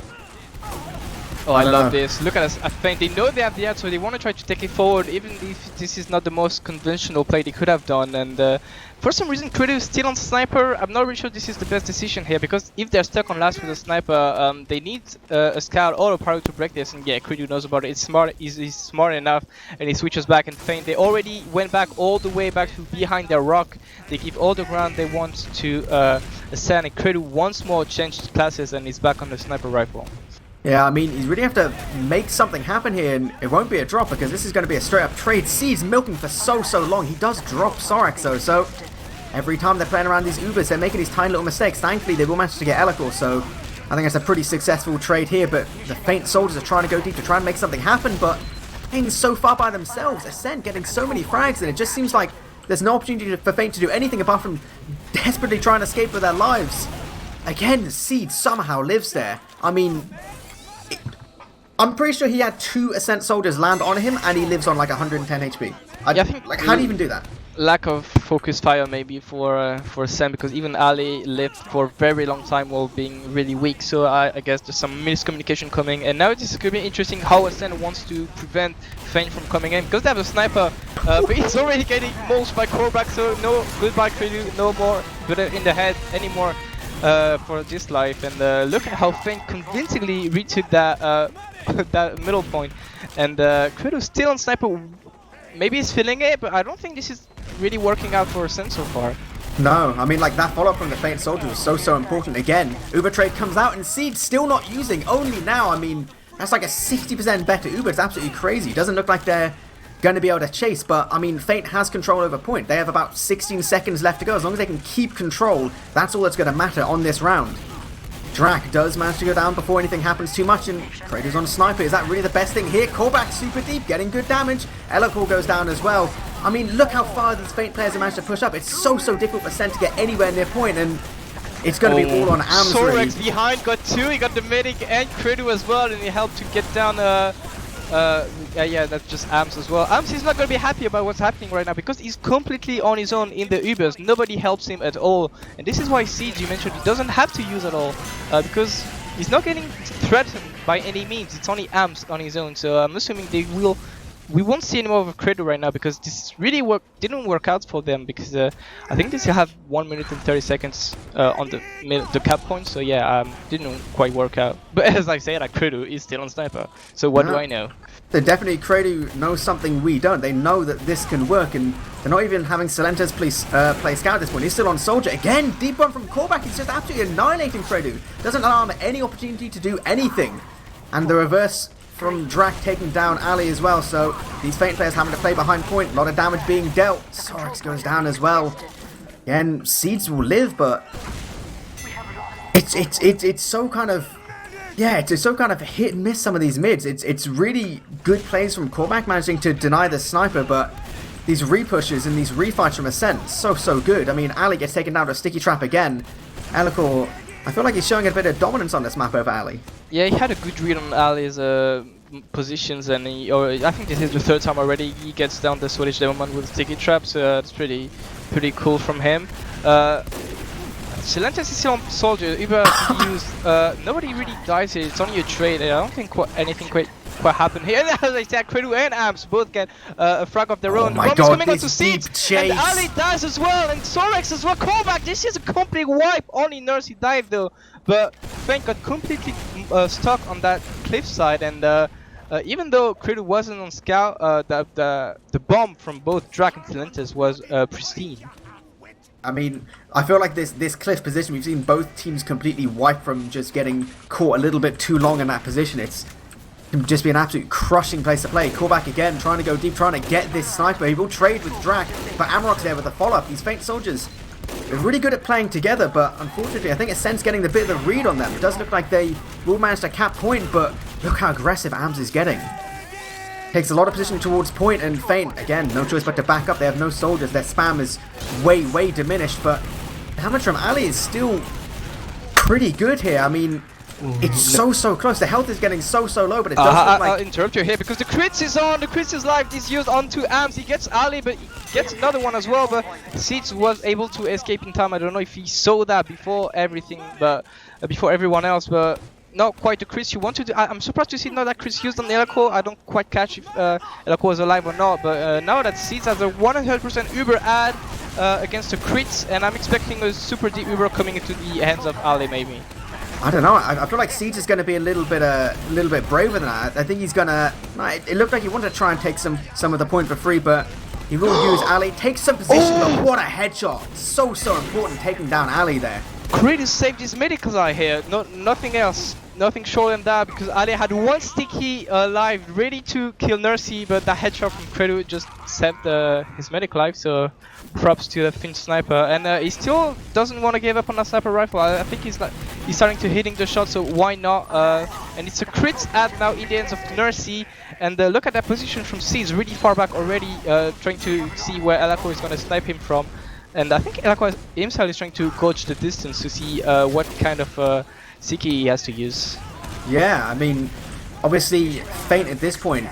oh, I love this. Look at us. I think they know they have the edge, so they want to try to take it forward, even if this is not the most conventional play they could have done. And for some reason, Credo is still on sniper. I'm not really sure this is the best decision here, because if they're stuck on last with a sniper, they need a scout or a pirate to break this. And yeah, Credo knows about it. It's smart. He's smart enough, and he switches back and Feint. They already went back all the way back to behind their rock. They give all the ground they want to Ascent, and Credo once more changed classes, and he's back on the sniper rifle. Yeah, I mean, you really have to make something happen here, and it won't be a drop, because this is going to be a straight-up trade. Siege milking for so long. He does drop Sorax, though, so every time they're playing around these Ubers, they're making these tiny little mistakes. Thankfully, they will manage to get Elakor, so I think it's a pretty successful trade here, but the Feint soldiers are trying to go deep to try and make something happen, but playing so far by themselves. Ascent getting so many frags, and it just seems like there's no opportunity for Feint to do anything apart from desperately trying to escape with their lives. Again, Siege somehow lives there. I mean, I'm pretty sure he had 2 Ascent soldiers land on him, and he lives on like 110 HP. Yeah, I think, like, how do you even do that? lack of focus fire maybe for Sam, because even Ali lived for a very long time while being really weak. So I guess there's some miscommunication coming, and now this is going to be interesting how Ascent wants to prevent Feint from coming in, because they have a sniper, but he's already getting mulched by Ombrack. So no goodbye Credu, no more good in the head anymore for this life. And look at how Feint convincingly retook that that middle point, and Credu still on sniper. Maybe he's feeling it, but I don't think this is really working out for Ascent so far. No, I mean, like, that follow-up from the Feint Soldier was so important. Again, Uber trade comes out, and Seed's still not using, only now. I mean, that's like a 60% better Uber. It's absolutely crazy. Doesn't look like they're going to be able to chase, but, I mean, Feint has control over point. They have about 16 seconds left to go. As long as they can keep control, that's all that's going to matter on this round. Drac does manage to go down before anything happens too much, and Kratos on Sniper. Is that really the best thing here? Callback super deep, getting good damage. Eloquor goes down as well. I mean, look how far these Feint players have managed to push up. It's so difficult for Ascent to get anywhere near point, and it's going to be all on Ams. Sorex behind got two. He got the medic and Credu as well, and he helped to get down. Yeah, that's just Ams as well. Ams is not going to be happy about what's happening right now, because he's completely on his own in the Ubers. Nobody helps him at all, and this is why Siege, you mentioned, he doesn't have to use at all, because he's not getting threatened by any means. It's only Ams on his own. So I'm assuming we won't see any more of a Credo right now, because this really didn't work out for them, because I think they still have 1 minute and 30 seconds on the cap point. So yeah, didn't quite work out. But as I said, Credo is still on sniper. So what do I know? They definitely, Credo knows something we don't. They know that this can work, and they're not even having Silentes play scout at this point. He's still on Soldier. Again, deep one from Callback. He's just absolutely annihilating Credo. Doesn't allow him any opportunity to do anything. And the reverse from Drac taking down Ali as well. So these Feint players having to play behind point. A lot of damage being dealt. Sorex goes down as well. Again, Seeds will live, but it's so kind of... Yeah, it's so kind of hit and miss some of these mids. It's really good plays from Callback managing to deny the sniper, but these repushes and these refights from Ascent, so good. I mean, Ali gets taken down to a sticky trap again. Eloquor, I feel like he's showing a bit of dominance on this map over Ali. Yeah, he had a good read on Ali's positions, and I think this is the third time already he gets down the Swedish Devilman with sticky traps. It's pretty cool from him. Silentes is still on Soldier. Uber used. Nobody really dies here. It's only a trade. I don't think anything quite happened here. As I said, Credu and Ams both get a frag of their own. My the bomb is God, coming onto Seeds, and Ali dies as well, and Sorex as well. Callback. This is a complete wipe. Only Nursey died though, but Feint got completely stuck on that cliffside, and even though Credu wasn't on scout, the bomb from both Drac and Silentes was pristine. I mean, I feel like this cliff position, we've seen both teams completely wiped from just getting caught a little bit too long in that position. It's just be an absolute crushing place to play. Callback again, trying to go deep, trying to get this sniper. He will trade with Drac, but Amarok's there with the follow-up. These Feint soldiers, they're really good at playing together, but unfortunately, I think Ascent's getting the bit of the read on them. It does look like they will manage to cap point, but look how aggressive Ams is getting. Takes a lot of position towards point, and Feint, again, no choice but to back up. They have no soldiers. Their spam is way diminished, but damage from Ali is still pretty good here. I mean, it's so close. The health is getting so low, but it does look like... I'll interrupt you here, because the crits is on. The crits is live. This used onto Ams. He gets Ali, but he gets another one as well, but Seeds was able to escape in time. I don't know if he saw that before everything, but before everyone else, but not quite the crits you want to do. I'm surprised to see now that crits used on Eloquor. I don't quite catch if Eloquor was alive or not, but now that Seeds has a 100% Uber ad against the crits, and I'm expecting a super deep Uber coming into the hands of Ali maybe. I don't know. I feel like Siege is going to be a little bit braver than that. I think he's gonna. It looked like he wanted to try and take some of the point for free, but he will use Ali. Takes some position, but what a headshot! So important taking down Ali there. Credu saved his medical eye here. Nothing else. Nothing short than that, because Ali had one sticky live ready to kill Nursey, but that headshot from Credu just saved his medical life. So props to the Finch sniper, and he still doesn't want to give up on a sniper rifle. I think he's starting to hitting the shot, so why not? And it's a crit ad now in the hands of Nursey, and look at that position from C. He's really far back already, trying to see where Eloquor is going to snipe him from. And I think Eloquor himself is trying to gauge the distance to see what kind of Siki he has to use. Yeah, I mean, obviously Feint at this point,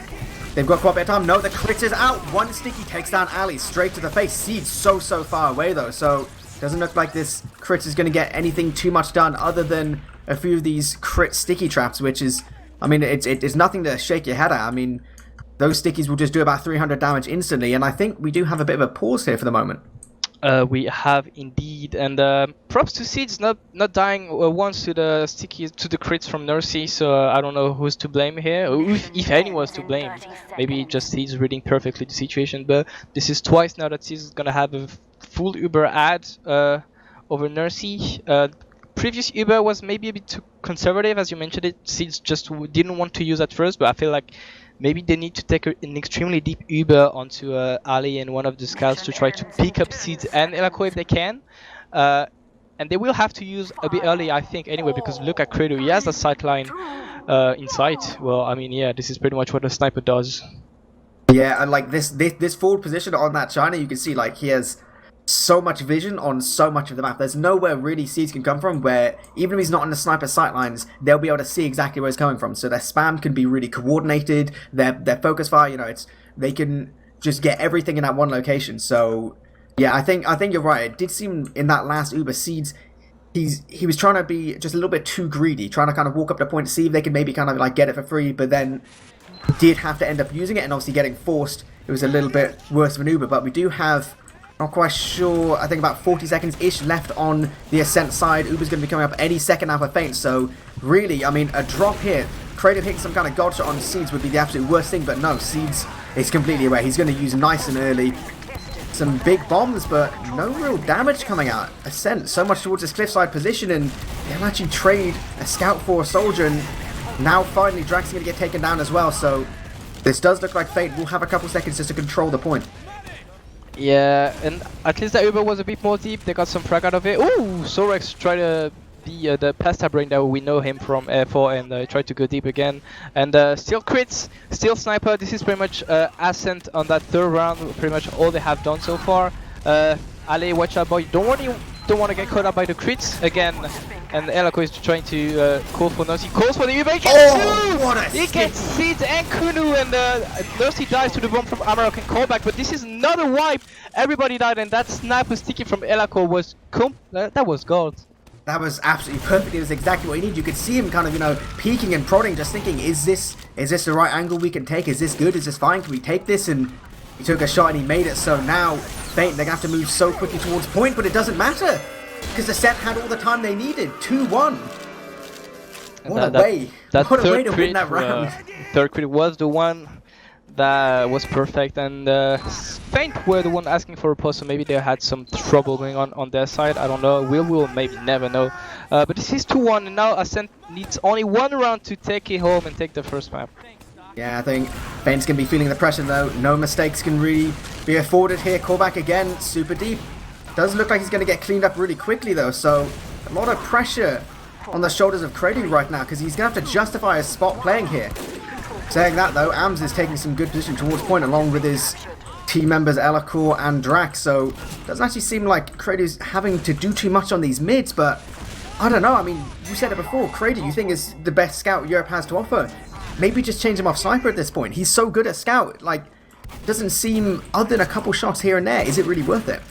They've got quite a bit of time. No, the crit is out. One sticky takes down Ali straight to the face. Seed's so far away though, so doesn't look like this crit is going to get anything too much done other than a few of these crit sticky traps, which is, I mean, it's nothing to shake your head at. I mean, those stickies will just do about 300 damage instantly, and I think we do have a bit of a pause here for the moment. We have indeed, and props to Seeds not dying once to the stickies, to the crits from Nursey, so I don't know who's to blame here, if anyone's to blame. Maybe just Seeds reading perfectly the situation, but this is twice now that Seeds is gonna have a full Uber ad over Nursey. Previous Uber was maybe a bit too conservative, as you mentioned it. Seeds just didn't want to use at first, but I feel like maybe they need to take an extremely deep Uber onto Ali and one of the scouts to try to pick up Seeds and Elako if they can. And they will have to use a bit early, I think, anyway, because look at Credo. He has a sightline in sight. Well, I mean, yeah, this is pretty much what a sniper does. Yeah, and like this forward position on that China, you can see like he has so much vision on so much of the map. There's nowhere really Seeds can come from where, even if he's not on the sniper sightlines, they'll be able to see exactly where he's coming from. So their spam can be really coordinated. Their focus fire, you know, they can just get everything in that one location. So yeah, I think you're right. It did seem in that last Uber, Seeds, he was trying to be just a little bit too greedy, trying to kind of walk up to the point to see if they could maybe kind of like get it for free, but then did have to end up using it, and obviously getting forced. It was a little bit worse of an Uber, but we do have, not quite sure, I think about 40 seconds-ish left on the Ascent side. Uber's going to be coming up any second now for Feint, so really, I mean, a drop here, Kraden hitting some kind of god shot on Seeds would be the absolute worst thing, but no, Seeds is completely away. He's going to use nice and early some big bombs, but no real damage coming out. Ascent so much towards his cliffside position, and they'll actually trade a scout for a soldier, and now finally Drax is going to get taken down as well, so this does look like Feint will have a couple seconds just to control the point. Yeah, and at least the Uber was a bit more deep. They got some frag out of it. Ooh, Sorex tried to be the pasta brain that we know him from Air4 and tried to go deep again. And still crits, still sniper. This is pretty much Ascent on that third round. Pretty much all they have done so far. Ali, watch out, boy. Don't want to get caught up by the crits again. And Elako is trying to call for Nursey. Calls for the Uber. He gets two! He gets Seeds and Kunu, and Nursey dies to the bomb from Ombrack and callback. But this is another wipe. Everybody died, and that sniper sticky from Elako was that was gold. That was absolutely perfect. It was exactly what he needed. You could see him kind of, you know, peeking and prodding, just thinking, is this the right angle we can take? Is this good? Is this fine? Can we take this? And he took a shot and he made it. So now Feint, they're going to have to move so quickly towards point, but it doesn't matter. Because the set had all the time they needed. 2-1. What a way to win that round. Third crit was the one that was perfect, and Feint were the one asking for a pause, so maybe they had some trouble going on their side. I don't know. We'll maybe never know. But this is 2-1, and now Ascent needs only one round to take it home and take the first map. Yeah, I think Feint's going to be feeling the pressure though. No mistakes can really be afforded here. Callback again, super deep. Does look like he's going to get cleaned up really quickly though, so a lot of pressure on the shoulders of Crady right now, because he's going to have to justify his spot playing here. Saying that though, Ams is taking some good position towards point along with his team members Elakor and Drax, so doesn't actually seem like Crady's having to do too much on these mids, but I don't know, I mean, you said it before, Crady you think is the best scout Europe has to offer. Maybe just change him off sniper at this point. He's so good at scout, like, doesn't seem, other than a couple shots here and there, is it really worth it?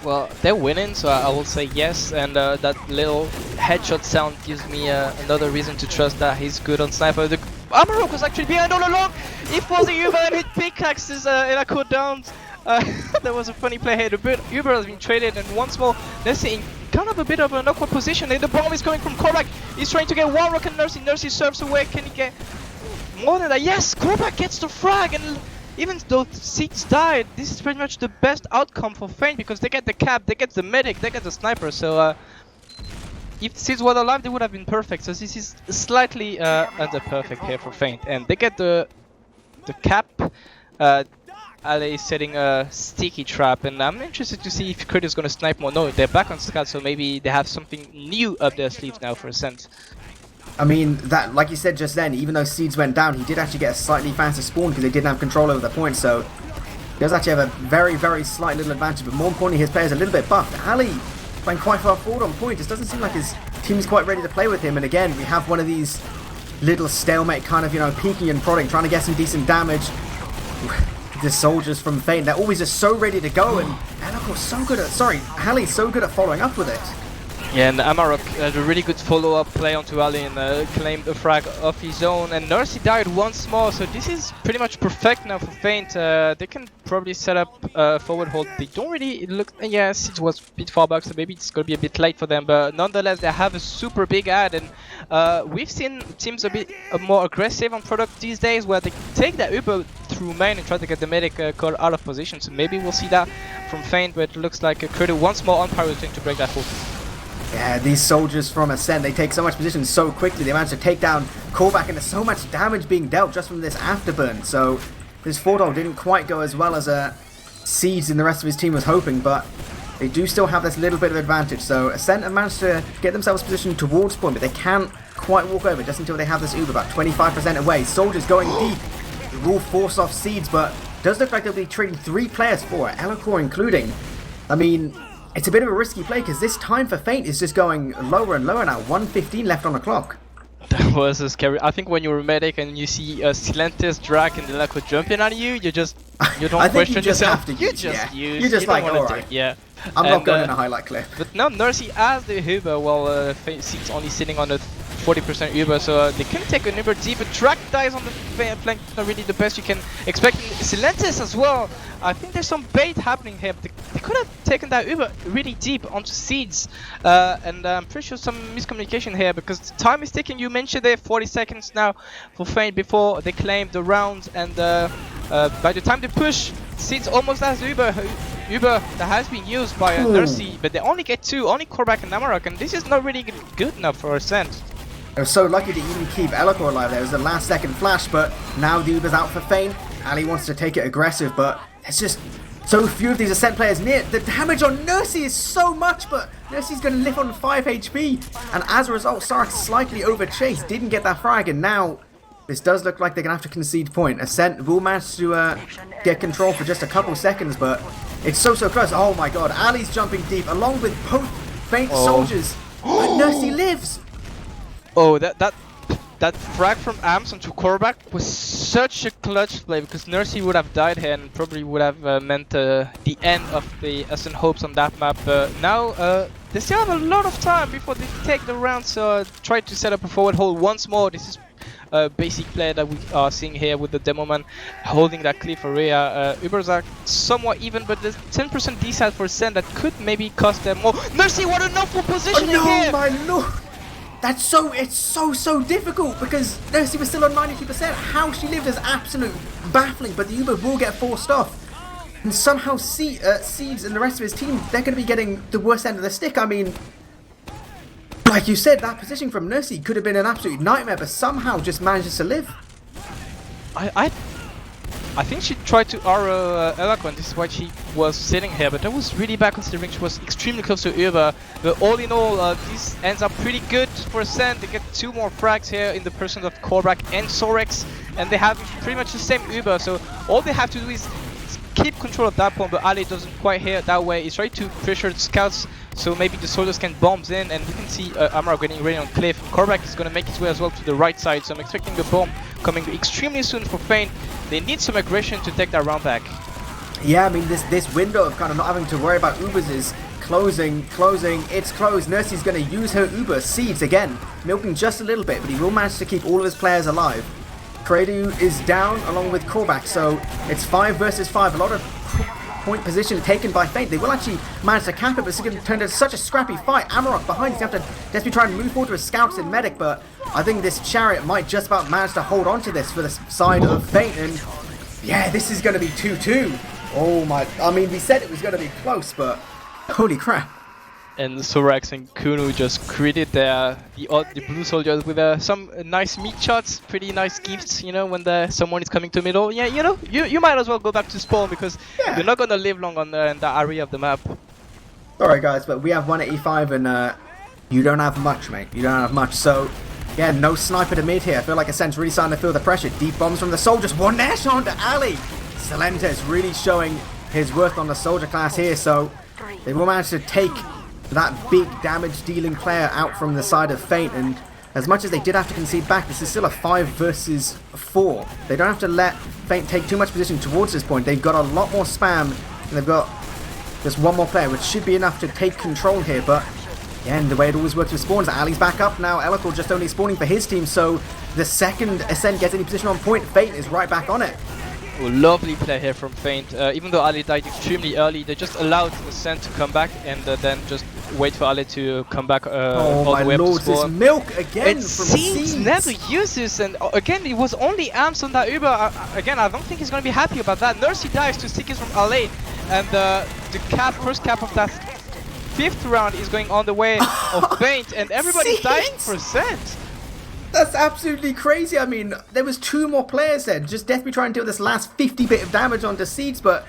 Well, they're winning, so I will say yes, and that little headshot sound gives me another reason to trust that he's good on sniper. The Ombrack was actually behind all along. He falls the Uber and hit pickaxes Elako down. There was a funny play here. The Uber has been traded, and once more, Nursey in kind of a bit of an awkward position. And the bomb is coming from Korvac. He's trying to get one rock and Nursey. Nursey surfs away. Can he get more than that? Yes, Korvac gets the frag, and even though Seeds died, this is pretty much the best outcome for Feint, because they get the cap, they get the medic, they get the sniper. So if Seeds were alive, they would have been perfect. So this is slightly under perfect here for Feint, and they get the cap. Ali is setting a sticky trap, and I'm interested to see if Kurt is going to snipe more. No, they're back on scout, so maybe they have something new up their sleeves now for Ascent. I mean, that, like you said just then, even though Seeds went down, he did actually get a slightly faster spawn because they didn't have control over the point, so he does actually have a very, very slight little advantage, but more importantly, his player's a little bit buffed. Ali playing quite far forward on point. It doesn't seem like his team's quite ready to play with him, and again, we have one of these little stalemate kind of, you know, peeking and prodding, trying to get some decent damage. the soldiers from Feint, they're always just so ready to go, and Elakor's so good at, Halley's so good at following up with it. Yeah, and Amarok had a really good follow-up play onto Ali and claimed a frag of his own. And Nursey died once more, so this is pretty much perfect now for Feint. They can probably set up forward hold. They don't really look... yes, it was a bit far back, so maybe it's going to be a bit late for them. But nonetheless, they have a super big ad. And we've seen teams a bit more aggressive on product these days, where they take that Uber through main and try to get the medic call out of position. So maybe we'll see that from Feint, but it looks like Kurdu once more on Pyro to break that hold. Yeah, these soldiers from Ascent, they take so much position so quickly. They manage to take down Callback, and there's so much damage being dealt just from this afterburn. So this Fordol didn't quite go as well as Seeds and the rest of his team was hoping, but they do still have this little bit of advantage. So Ascent have managed to get themselves positioned towards point, but they can't quite walk over just until they have this Uber about 25% away. Soldiers going deep. They will force off Seeds, but does look like they'll be trading 3 players for it, Elakor including. I mean, it's a bit of a risky play because this time for Feint is just going lower and lower now. 1:15 left on the clock. That was a scary. I think when you're a medic and you see a Silentis, Drac, and Elakor jumping at you, you don't I think question you just yourself. have to You use, just use. You just don't like, wanna alright. Yeah. I'm not going in a highlight clip. But now Nursey has the Uber while Seed's only sitting on a 40% Uber, so they can take an Uber deep. But Drac dies on the flank, not really the best you can expect. Silentis as well. I think there's some bait happening here. They could have taken that Uber really deep onto Seeds, and I'm pretty sure some miscommunication here because the time is ticking. You mentioned there 40 seconds now for Feint before they claim the round, and by the time they push, Seeds almost has the Uber that has been used by Nursey, but they only get 2, only Callback and Amarok, and this is not really good enough for Ascent. They were so lucky to even keep Elakor alive there. It was the last second flash, but now the Uber's out for Feint. Ali wants to take it aggressive, but there's just so few of these Ascent players near. The damage on Nursey is so much, but Nursey's going to live on 5 HP. And as a result, Sarek slightly overchased, didn't get that frag, and now this does look like they're going to have to concede point. Ascent will manage to get control for just a couple seconds, but it's so close. Oh my god, Ali's jumping deep along with both Feint soldiers, but Nursey lives. Oh, that frag from Ams onto Callback was such a clutch play because Nursey would have died here and probably would have meant the end of the Ascent hopes on that map. Now they still have a lot of time before they take the round, so try to set up a forward hold once more. This is a basic play that we are seeing here with the Demoman holding that cliff area. Ubers are somewhat even, but there's 10% desat for Ascent that could maybe cost them more. Nursey, what an awful positioning here! Oh my lord! It's so difficult because Nursey was still on 92%. How she lived is absolute baffling, but the Uber will get forced off. And somehow Seeds and the rest of his team, they're going to be getting the worst end of the stick. I mean, like you said, that position from Nursey could have been an absolute nightmare, but somehow just manages to live. I think she tried to RO Elakor, and this is why she was sitting here, but that was really bad considering she was extremely close to Uber. But all in all, this ends up pretty good for Ascent. They get 2 more frags here in the person of Callback and Sorex, and they have pretty much the same Uber, so all they have to do is keep control of that point, but Ali doesn't quite hear it that way. He's trying to pressure the scouts, so maybe the soldiers can bombs in, and we can see Amara getting ready on Cliff. Callback is going to make his way as well to the right side, so I'm expecting the bomb coming extremely soon for Feint. They need some aggression to take that round back. Yeah, I mean, this window of kind of not having to worry about Ubers is closing, it's closed. Nursey's going to use her Uber. Seeds again, milking just a little bit, but he will manage to keep all of his players alive. Kredu is down along with Callback, so it's 5 versus 5. A lot of point position taken by Feint. They will actually manage to cap it, but it's going to turn into such a scrappy fight. Amarok behind, he's going to have to just be trying to move forward with scouts and medic, but I think this Chariot might just about manage to hold on to this for the side of Feint, and yeah, this is going to be 2-2. Oh my, I mean, we said it was going to be close, but holy crap. And Sorax and Kunu just created the blue soldiers with some nice meat shots, pretty nice gifts, you know, when someone is coming to middle. Yeah, you know, you might as well go back to spawn because you're not going to live long on in that area of the map. Alright guys, but we have 185 and you don't have much, mate. You don't have much, so yeah, no sniper to mid here. I feel like Ascent's really starting to feel the pressure. Deep bombs from the soldiers. One dash onto Ali. Salentes really showing his worth on the soldier class here, so they will manage to take that big damage dealing player out from the side of Feint, and as much as they did have to concede back, this is still a 5 versus 4. They don't have to let Feint take too much position towards this point. They've got a lot more spam, and they've got just one more player, which should be enough to take control here, but again, the way it always works with spawns, Ali's back up now, Elokor just only spawning for his team, so the second Ascent gets any position on point, Feint is right back on it. Oh, lovely play here from Feint. Even though Ali died extremely early, they just allowed Ascent to come back and then just wait for Ali to come back all the way up to spawn. This milk again It from seems Seeds. never uses, and again it was only Amps on that Uber. Again, I don't think he's gonna be happy about that. Nursey dives to Stickies from Ali, and the first cap of that 5th round is going on the way of Feint, and everybody's dying for Ascent. That's absolutely crazy. I mean, there was 2 more players there. Just Deathby trying to do this last 50 bit of damage onto Seeds, but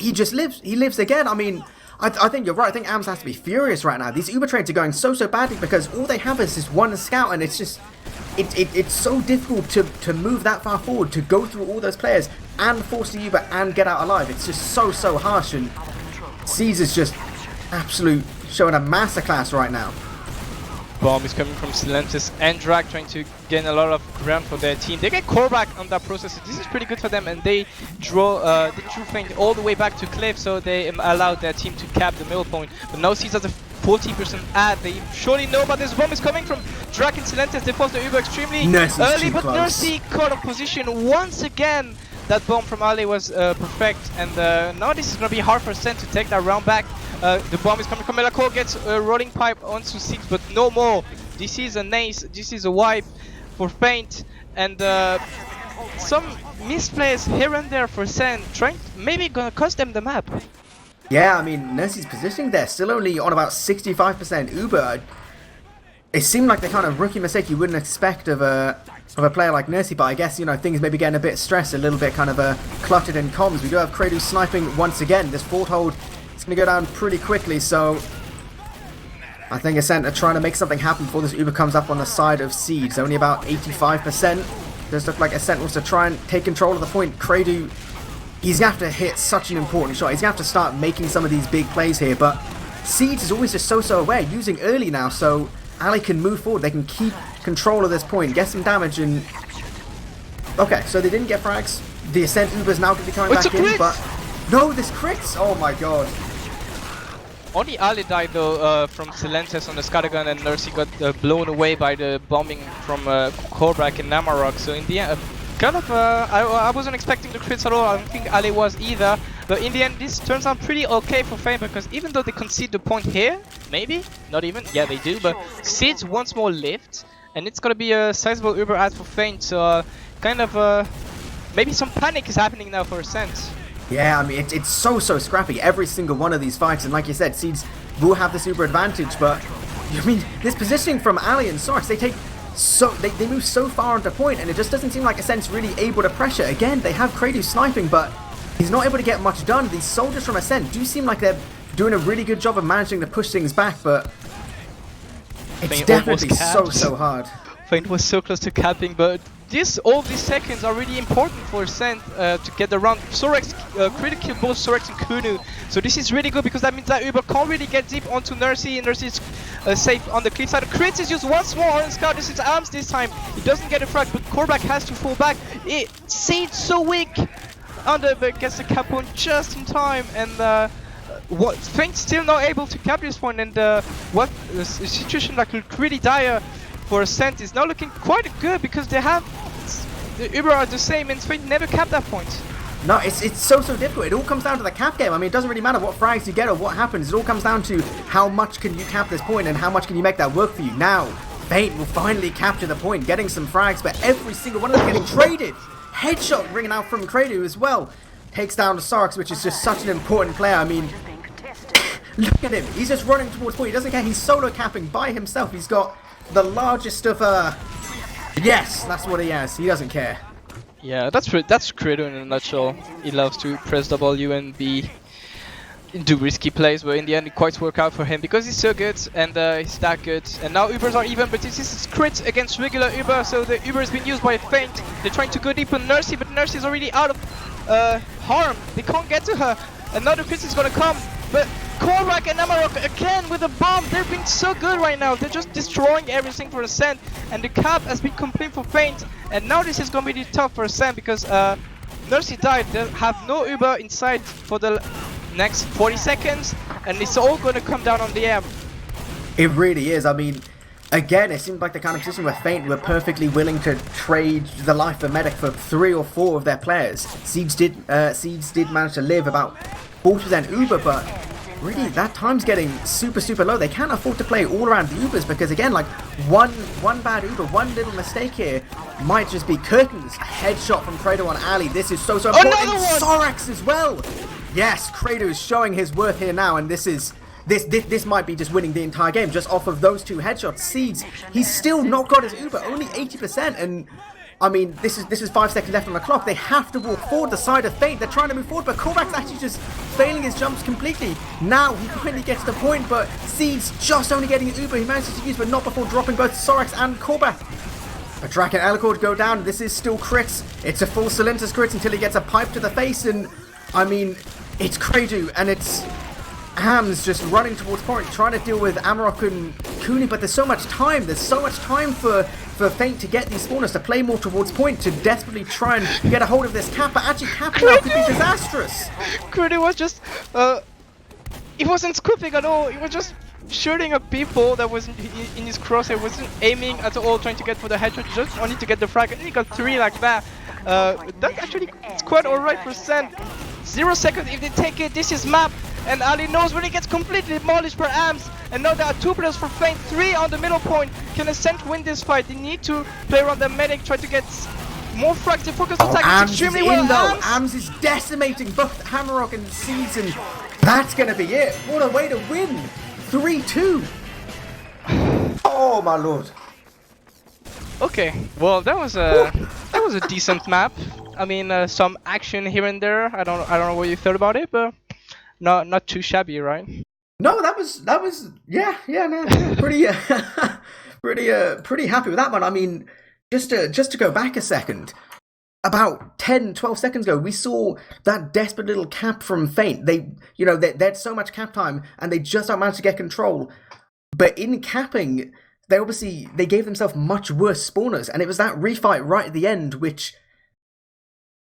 he just lives. He lives again. I mean, I think you're right. I think Ams has to be furious right now. These Uber trades are going so badly because all they have is this one scout, and it's just it's so difficult to move that far forward, to go through all those players and force the Uber and get out alive. It's just so harsh, and Seeds is just absolute showing a masterclass right now. Bomb is coming from Silentis and Drag, trying to gain a lot of ground for their team. They get core back on that process. This is pretty good for them, and they drew Feint all the way back to Cliff, so they allowed their team to cap the middle point. But now Seeds has a 40% ad. They surely know about this. Bomb is coming from Drag and Silentis. They force the Uber extremely early, but Nursey caught up position once again. That bomb from Ali was perfect, and now this is going to be hard for Ascent to take that round back. The bomb is coming from Elokor, gets a rolling pipe onto Six, but no more. This is an ace, this is a wipe for Feint, and some misplays here and there for Ascent, maybe gonna cost them the map. Yeah, I mean, Nursey's positioning there, still only on about 65% Uber. It seemed like the kind of rookie mistake you wouldn't expect of a player like Nursey, but I guess, you know, things maybe getting a bit stressed, a little bit kind of cluttered in comms. We do have Kredu sniping once again. This fort hold is going to go down pretty quickly, so I think Ascent are trying to make something happen before this Uber comes up on the side of Seeds. Only about 85%. Does look like Ascent wants to try and take control of the point. Kredu, he's going to have to hit such an important shot. He's going to have to start making some of these big plays here, but Seeds is always just so aware, using early now, so Ali can move forward. They can keep control of this point, get some damage, and okay, so they didn't get frags. The Ascent Uber's now going to be coming back in, but no, this crits! Oh my god. Only Ali died though from Silentis on the Scattergun, and Nursey got blown away by the bombing from Ombrack and Namarok. So in the end, I wasn't expecting the crits at all. I don't think Ali was either. But in the end, this turns out pretty okay for Feint, because even though they concede the point here, maybe, not even, yeah they do, but Seeds once more lift, and it's gonna be a sizable Uber ad for Feint, so kind of maybe some panic is happening now for Ascent. Yeah, I mean, it's so scrappy, every single one of these fights, and like you said, Seeds will have this Uber advantage, but I mean, this positioning from Ali and Source, they move so far onto point, and it just doesn't seem like Ascent's really able to pressure. Again, they have Kredu sniping, but he's not able to get much done. These soldiers from Ascent do seem like they're doing a really good job of managing to push things back, but it's definitely so hard. Feint was so close to capping, but all these seconds are really important for Ascent to get the round. Sorex critical both Sorex and Kunu, so this is really good, because that means that Uber can't really get deep onto Nursey, and Nursey is safe on the cliff side. Crits is used once more on Scout. This is Arms this time. He doesn't get a frag, but Ombrack has to fall back. Seeds so weak under, but gets the cap on just in time, and Feint's still not able to cap this point, and a situation that looked really dire for Ascent is now looking quite good, because they have the Uber are the same, and Feint never capped that point. No, it's so difficult. It all comes down to the cap game. I mean, it doesn't really matter what frags you get or what happens. It all comes down to how much can you cap this point and how much can you make that work for you. Now, Feint will finally capture the point, getting some frags, but every single one of them getting traded. Headshot ringing out from Kredu as well. Takes down the Sarks, which is just such an important player. I mean, look at him. He's just running towards point. He doesn't care. He's solo capping by himself. He's got the largest of yes, that's what he has. He doesn't care. Yeah, that's Kredu in a nutshell. He loves to press W and do risky plays, but in the end it quite work out for him, because he's so good, and he's that good. And now Ubers are even, but this is crit against regular Uber, so the Uber has been used by Feint. They're trying to go deep on Nursey, but Nursey is already out of harm. They can't get to her. Another crit is gonna come, but Ombrack and Amarok again with a bomb. They're being so good right now. They're just destroying everything for Ascent, and the cap has been complete for Feint. And now this is gonna be tough for Ascent because Mercy died. They have no Uber inside for the next 40 seconds, and it's all gonna come down on the air. It really is. I mean, again, it seems like the kind of position where Feint were perfectly willing to trade the life of Medic for 3 or 4 of their players. Seeds did manage to live about 40% Uber, but really that time's getting super low. They can't afford to play all around the Ubers because, again, like one bad Uber, one little mistake here might just be curtains. A headshot from Credo on Ali. This is so important. And Sorax as well. Yes, Credo is showing his worth here now, and this might be just winning the entire game just off of those 2 headshots. Seeds, he's still not got his Uber, only 80%, and I mean, this is 5 seconds left on the clock. They have to walk forward the side of Feint. They're trying to move forward, but Korvax's actually just failing his jumps completely. Now he finally gets the point, but Seeds just only getting an Uber. He manages to use, but not before dropping both Sorax and Korvax. Patrak and Elicord go down. This is still crits. It's a full Salentus crit until he gets a pipe to the face, and I mean, it's Credu, and it's Hams just running towards point, trying to deal with Amarok and Cooney, but there's so much time. There's so much time for Feint to get these spawners, to play more towards point, to desperately try and get a hold of this cap, but actually capping out could be disastrous. Cooney was just, he wasn't scooping at all. He was just shooting at people that wasn't in his crosshair, wasn't aiming at all, trying to get for the headshot, just wanted to get the frag, and he got 3 like that. That actually is quite alright for Ascent. 0 seconds if they take it. This is map, and Ali knows when he gets completely demolished per Ams. And now there are 2 players for Feint, 3 on the middle point. Can Ascent win this fight? They need to play around the medic, try to get more frags. They focus attack extremely well. Ams is decimating both Amarok and Seeds, and that's gonna be it. What a way to win! 3-2. Oh my lord. Okay, well that was a decent map. I mean, some action here and there. I don't know what you thought about it, but not too shabby, right? No, that was pretty pretty happy with that one. I mean, just to go back a second, about 10-12 seconds ago, we saw that desperate little cap from Feint. They had so much cap time, and they just don't manage to get control. But in capping, they gave themselves much worse spawners, and it was that refight right at the end which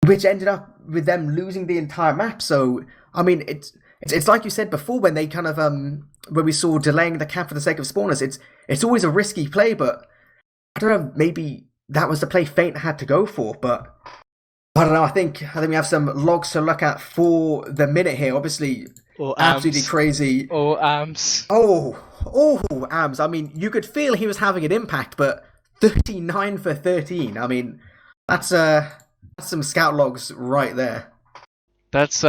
ended up with them losing the entire map. So I mean, it's like you said before, when they kind of when we saw delaying the cap for the sake of spawners, it's always a risky play, but I don't know, maybe that was the play Feint had to go for. But I don't know, I think we have some logs to look at for the minute here. Obviously, absolutely crazy. Ams. Ams. I mean, you could feel he was having an impact, but 39 for 13. I mean, that's some scout logs right there. That's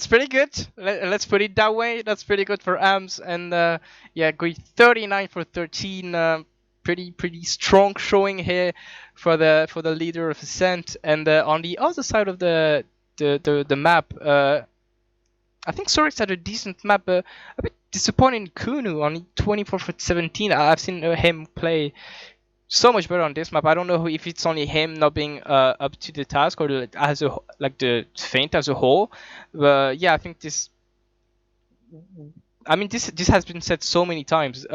pretty good. Let's put it that way. That's pretty good for Ams, and going 39 for 13. Pretty strong showing here for the leader of Ascent. And on the other side of the map, I think Sorix had a decent map, a bit disappointing. Kunu only 24 for 17. I've seen him play so much better on this map. I don't know if it's only him not being up to the task, or as the Feint as a whole. But yeah, I think this. I mean, this has been said so many times.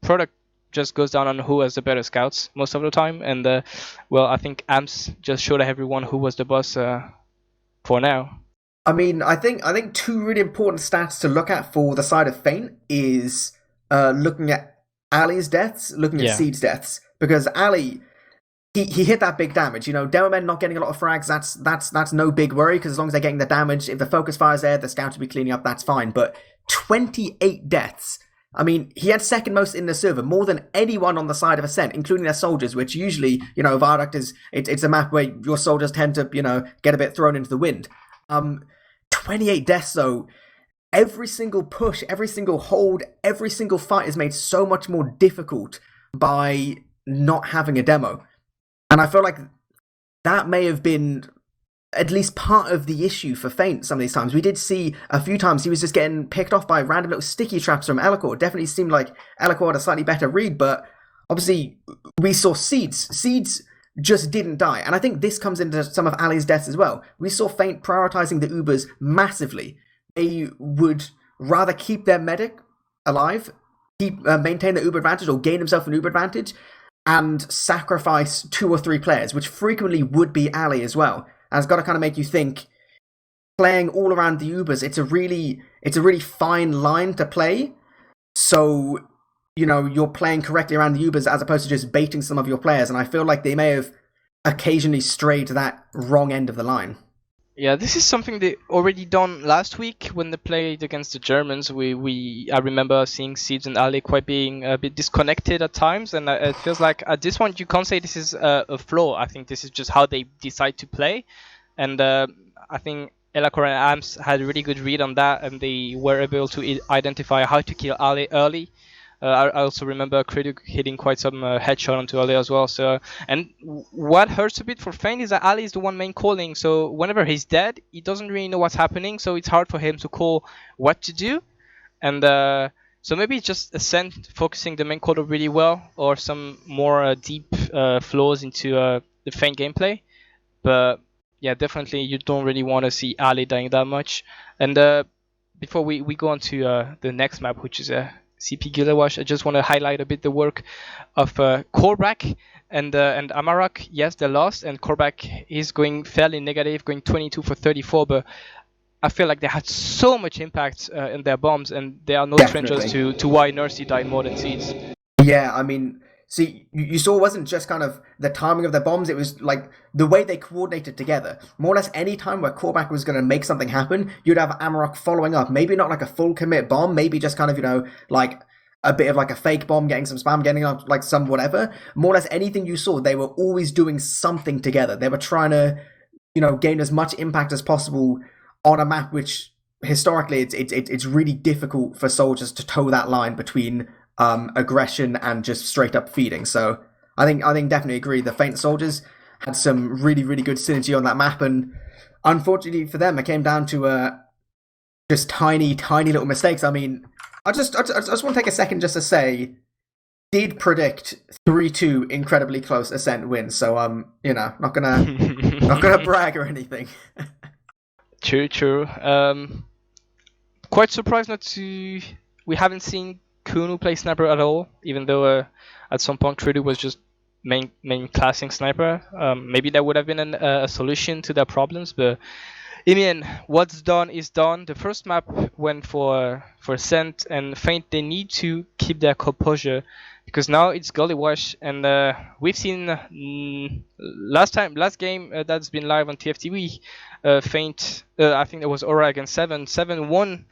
Product just goes down on who has the better scouts most of the time, and I think Amps just showed everyone who was the boss for now. I mean, I think 2 really important stats to look at for the side of Feint is looking at Ali's deaths, looking at Seed's deaths, because Ali, he hit that big damage. Demomen not getting a lot of frags, that's no big worry, because as long as they're getting the damage, if the focus fire's there, the scouts will be cleaning up, that's fine. But 28 deaths. I mean, he had second most in the server, more than anyone on the side of Ascent, including their soldiers, which usually, Viaduct it's a map where your soldiers tend to, get a bit thrown into the wind. 28 deaths, though. Every single push, every single hold, every single fight is made so much more difficult by not having a demo. And I feel like that may have been at least part of the issue for Feint some of these times. We did see a few times he was just getting picked off by random little sticky traps from Elicord. Definitely seemed like Elicord had a slightly better read, but obviously we saw Seeds. Seeds just didn't die. And I think this comes into some of Ali's deaths as well. We saw Feint prioritizing the Ubers massively. They would rather keep their medic alive, maintain the Uber advantage or gain himself an Uber advantage, and sacrifice 2 or 3 players, which frequently would be Ali as well. And it's got to kind of make you think, playing all around the Ubers, it's a really fine line to play. So, you're playing correctly around the Ubers as opposed to just baiting some of your players. And I feel like they may have occasionally strayed to that wrong end of the line. Yeah, this is something they already done last week when they played against the Germans. I remember seeing Siege and Ali quite being a bit disconnected at times, and it feels like at this point you can't say this is a flaw. I think this is just how they decide to play, and I think Elacor and Amps had a really good read on that, and they were able to identify how to kill Ali early. I also remember Critic hitting quite some headshot onto Ali as well. So, and what hurts a bit for Feint is that Ali is the one main calling. So whenever he's dead, he doesn't really know what's happening. So it's hard for him to call what to do. And so maybe it's just Ascent focusing the main caller really well, or some more deep flows into the Feint gameplay. But yeah, definitely you don't really want to see Ali dying that much. And before we go on to the next map, which is CP Gullywash, I just want to highlight a bit the work of Ombrack and Amarok. Yes, they lost, and Ombrack is going fairly negative, going 22 for 34, but I feel like they had so much impact in their bombs, and there are no strangers to why Nursey died more than Seeds. Yeah, I mean, see, you saw it wasn't just kind of the timing of the bombs, it was like the way they coordinated together. More or less any time where Ombrack was going to make something happen, you'd have Amarok following up. Maybe not like a full commit bomb, maybe just kind of, like a bit of like a fake bomb, getting some spam, getting up like some whatever. More or less anything you saw, they were always doing something together. They were trying to, gain as much impact as possible on a map which historically it's really difficult for soldiers to toe that line between aggression and just straight up feeding. So I think definitely agree. The Feint soldiers had some really, really good synergy on that map, and unfortunately for them, it came down to just tiny little mistakes. I mean, I just want to take a second just to say, did predict 3-2 incredibly close Ascent win. So not gonna brag or anything. True. Quite surprised we haven't seen Kunu play sniper at all, even though at some point Tridu was just main classing sniper. Maybe that would have been a solution to their problems, but in the end, what's done is done. The first map went for Ascent, and Feint, they need to keep their composure, because now it's Gullywash, and we've seen last game that's been live on TFTV, Feint, I think it was Aura against 7-1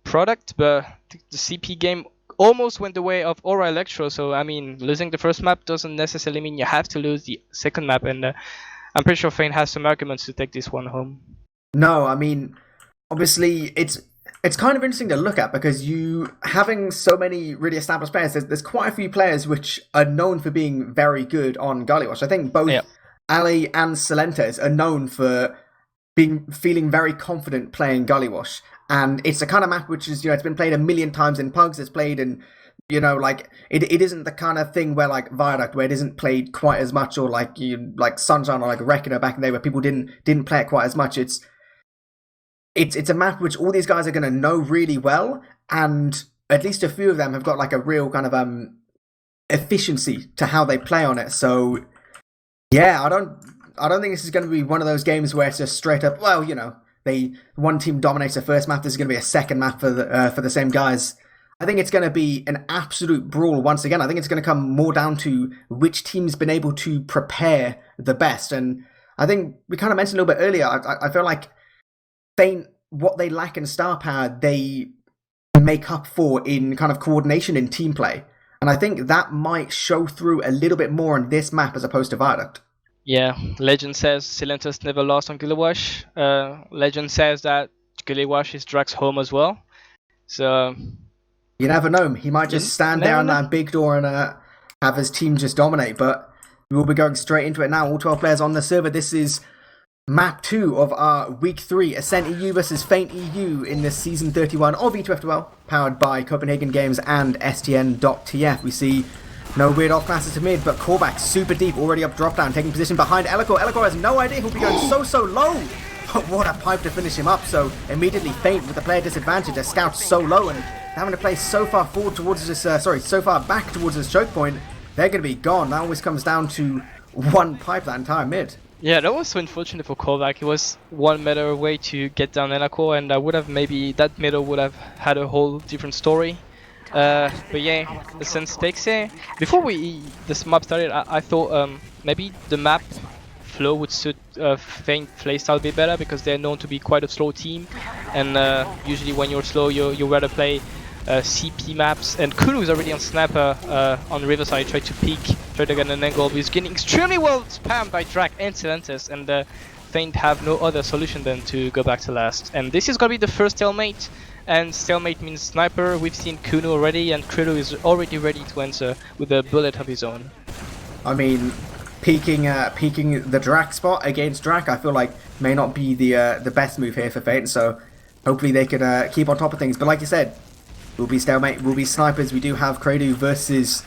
product, but the CP game almost went the way of Aura Electro. So I mean, losing the first map doesn't necessarily mean you have to lose the second map, and I'm pretty sure Feint has some arguments to take this one home. No, I mean, obviously it's kind of interesting to look at, because you having so many really established players, there's quite a few players which are known for being very good on Gullywash. I think both Ali and Silentes are known for feeling very confident playing Gullywash. And it's a kind of map which is, it's been played a million times in Pugs, it's played in, like, it isn't the kind of thing where, like, Viaduct, where it isn't played quite as much, or like Sunshine or like Reckoner back in the day, where people didn't play it quite as much. It's a map which all these guys are going to know really well, and at least a few of them have got like a real kind of efficiency to how they play on it. So yeah, I don't think this is going to be one of those games where it's just straight up, well, one team dominates the first map, there's going to be a second map for the same guys. I think it's going to be an absolute brawl once again. I think it's going to come more down to which team's been able to prepare the best. And I think we kind of mentioned a little bit earlier, I feel like Feint, what they lack in star power, they make up for in kind of coordination in team play. And I think that might show through a little bit more on this map as opposed to Viaduct. Yeah, Legend says Silentes never lost on Gullywash. Legend says that Gullywash is Drax home as well. So you never know. He might just stand there on that big door and have his team just dominate. But we will be going straight into it now. All 12 players on the server. This is Map 2 of our Week 3 Ascent EU versus Feint EU in the Season 31 of ETF2L, powered by Copenhagen Games and STN.TF. We see no weird off-classes to mid, but Ombrack super deep, already up drop down, taking position behind Elacor. Elacor has no idea he'll be going so low. what a pipe to finish him up. So immediately Feint with the player disadvantage. Their scout's so low and having to play so far forward towards this, so far back towards this choke point. They're going to be gone. That always comes down to one pipe that entire mid. Yeah, that was so unfortunate for Kovac. He was 1 meter away to get down Elako, and I would have maybe that middle would have had a whole different story. But yeah, the sense takes it. Before this map started, I thought maybe the map flow would suit Feint playstyle a bit better because they're known to be quite a slow team, and usually when you're slow, you rather play CP maps. And Kulu is already on sniper on Riverside, try to get an angle. He's getting extremely well spammed by Drac and Silentis, and Feint have no other solution than to go back to last. And this is gonna be the first stalemate, and stalemate means sniper. We've seen Kuno already, and Kulu is already ready to answer with a bullet of his own. I mean, peeking the Drac spot against Drac, I feel like may not be the best move here for Feint. So hopefully they could keep on top of things. But like you said, we'll be stalemate, we'll be snipers. We do have Kredu versus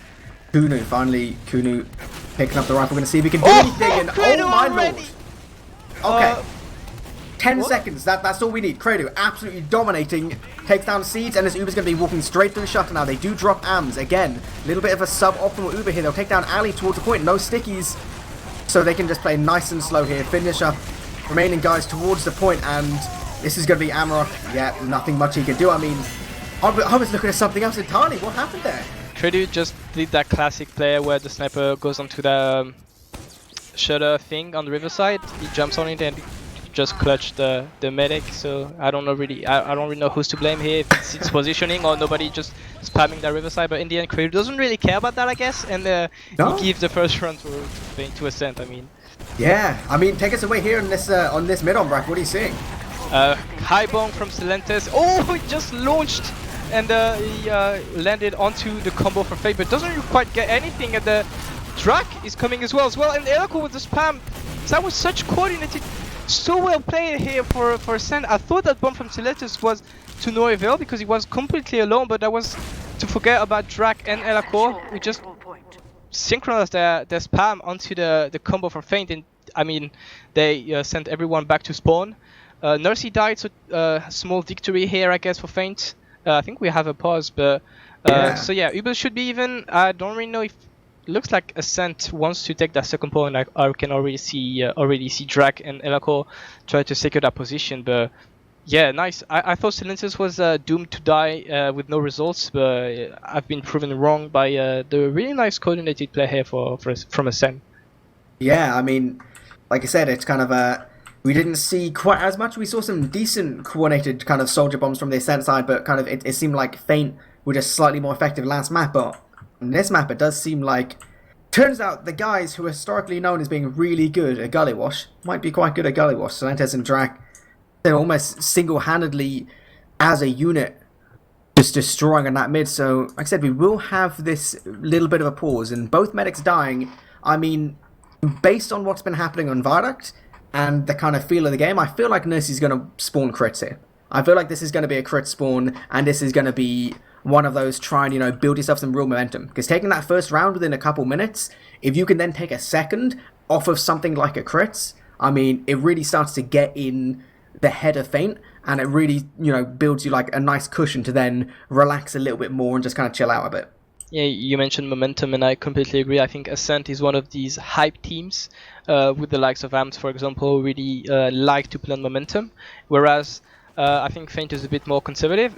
Kunu. Finally, Kunu picking up the rifle. We're going to see if we can do anything. And oh my lord! Okay, 10 seconds. That's all we need. Kredu absolutely dominating. Takes down Seeds, and this Uber's going to be walking straight through Shutter now. They do drop AMs again. A little bit of a suboptimal Uber here. They'll take down Ali towards the point. No stickies, so they can just play nice and slow here. Finish up remaining guys towards the point, and this is going to be Amarok. Yeah, nothing much he can do. I mean, I was looking at something else entirely. What happened there? Kredu just did that classic play where the sniper goes onto the shutter thing on the riverside. He jumps on it and just clutched the medic. So I don't really know who's to blame here. If it's positioning or nobody just spamming that riverside. But in the end, Kredu doesn't really care about that, I guess. And he gives the first run to Ascent. I mean. Yeah, I mean, take us away here on this mid Ombrack. What are you seeing? High bomb from Silentis. Oh, he just launched. And he landed onto the combo for Feint, but doesn't quite get anything. And the Drac is coming as well. And Elako with the spam. That was such coordinated, so well played here for Ascent. I thought that bomb from Silentis was to no avail because he was completely alone, but that was to forget about Drac and Elako. We just synchronized their spam onto the combo for Feint, and I mean, they sent everyone back to spawn. Nursey died, so small victory here, I guess, for Feint. I think we have a pause, but so yeah, Uber should be even. I don't really know if looks like Ascent wants to take that second point. I can already see Drac and Elako try to secure that position, but yeah, nice. I thought Silentis was doomed to die with no results, but I've been proven wrong by the really nice coordinated play here from Ascent. Yeah, I mean, like I said, it's kind of we didn't see quite as much. We saw some decent coordinated kind of soldier bombs from the Ascent side, but kind of it seemed like Feint were just slightly more effective last map. But on this map, it does seem like, turns out the guys who are historically known as being really good at Gullywash might be quite good at Gullywash. Silentis and Drac, they're almost single-handedly as a unit just destroying on that mid. So like I said, we will have this little bit of a pause, and both medics dying. I mean, based on what's been happening on Viaduct and the kind of feel of the game, I feel like Nursey's going to spawn crits here. I feel like this is going to be a crit spawn, and this is going to be one of those try and, build yourself some real momentum. Because taking that first round within a couple minutes, if you can then take a second off of something like a crits, I mean, it really starts to get in the head of Feint, and it really, builds you like a nice cushion to then relax a little bit more and just kind of chill out a bit. Yeah, you mentioned momentum, and I completely agree. I think Ascent is one of these hype teams with the likes of AMS, for example, who really like to play on momentum, whereas I think Feint is a bit more conservative.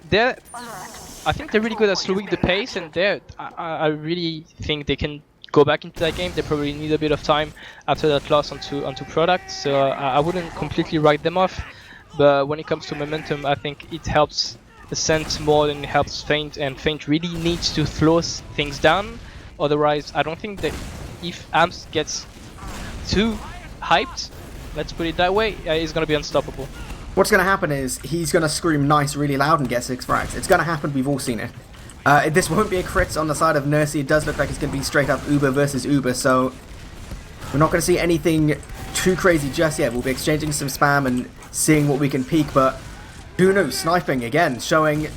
I think they're really good at slowing the pace, and I really think they can go back into that game. They probably need a bit of time after that loss onto product, so I wouldn't completely write them off. But when it comes to momentum, I think it helps Ascent more than it helps Feint, and Feint really needs to slow things down. Otherwise, I don't think that if AMS gets too hyped, let's put it that way, he's going to be unstoppable. What's going to happen is he's going to scream nice really loud and get 6 frags. It's going to happen, we've all seen it. This won't be a crit on the side of Nursey. It does look like it's going to be straight up Uber versus Uber, so we're not going to see anything too crazy just yet. We'll be exchanging some spam and seeing what we can peek, but who knows? Sniping again, showing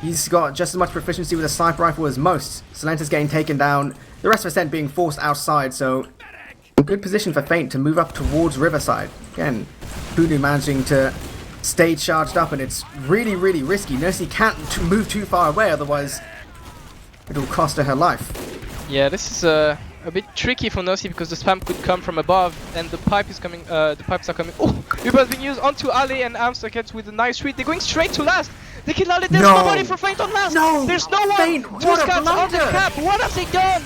he's got just as much proficiency with a sniper rifle as most. Silentis getting taken down, the rest of Ascent being forced outside, so a good position for Feint to move up towards Riverside. Again, Kunu managing to stay charged up, and it's really, really risky. Nursey can't move too far away, otherwise it'll cost her her life. Yeah, this is a bit tricky for Nursey because the spam could come from above, and the pipe is coming. The pipes are coming. Oh, Uber has been used onto Ali, and Amster gets with a nice read. They're going straight to last. They kill Ali. There's nobody for Feint on last. No, there's no one. Feint, Two scouts on the cap. What have they done?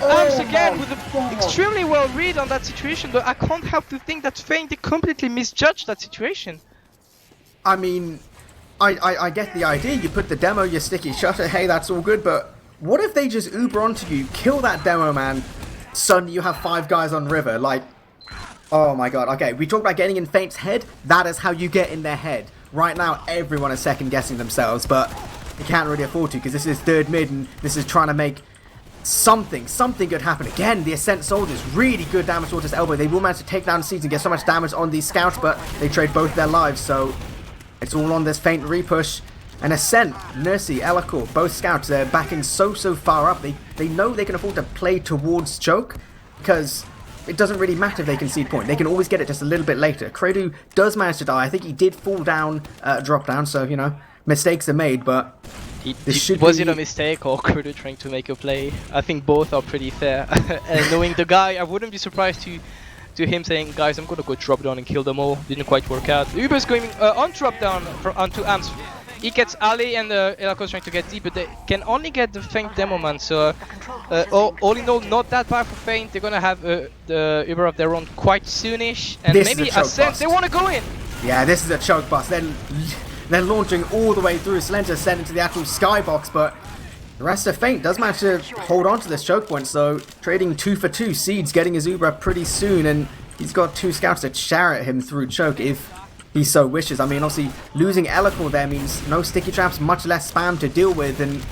Amps again with an extremely well read on that situation, but I can't help to think that Feint they completely misjudged that situation. I mean, I get the idea. You put the demo, you sticky shutter, hey, that's all good, but what if they just Uber onto you, kill that demo man, suddenly you have 5 guys on river, like, oh my god. Okay, we talked about getting in Feint's head, that is how you get in their head. Right now, everyone is second guessing themselves, but they can't really afford to, because this is third mid, and this is trying to make something good happen. Again, the Ascent soldiers, really good damage towards his elbow. They will manage to take down Seeds and get so much damage on these scouts, but they trade both their lives, so it's all on this Feint repush. And Ascent, Nursey, Elacor, both scouts, they're backing so far up. They know they can afford to play towards choke, because it doesn't really matter if they concede point. They can always get it just a little bit later. Kredu does manage to die. I think he did fall down, drop down, so, you know, mistakes are made, but was it a mistake or Kredu trying to make a play? I think both are pretty fair. And knowing the guy, I wouldn't be surprised to him saying, guys, I'm gonna go drop down and kill them all. Didn't quite work out. Uber's going on drop down onto Amps. He gets Ali and Elaco's trying to get deep, but they can only get the Feint demo man. So all in all, not that bad for Feint. They're gonna have the Uber of their own quite soonish, and this maybe Ascent. They want to go in. Yeah, this is a choke bust. They're launching all the way through. Slender sent into the actual skybox, but the rest of Feint does manage to hold on to this choke point. So trading 2 for 2. Seeds getting his Uber up pretty soon, and he's got 2 scouts to chariot him through choke if he so wishes. I mean, obviously, losing Elacor there means no sticky traps, much less spam to deal with, and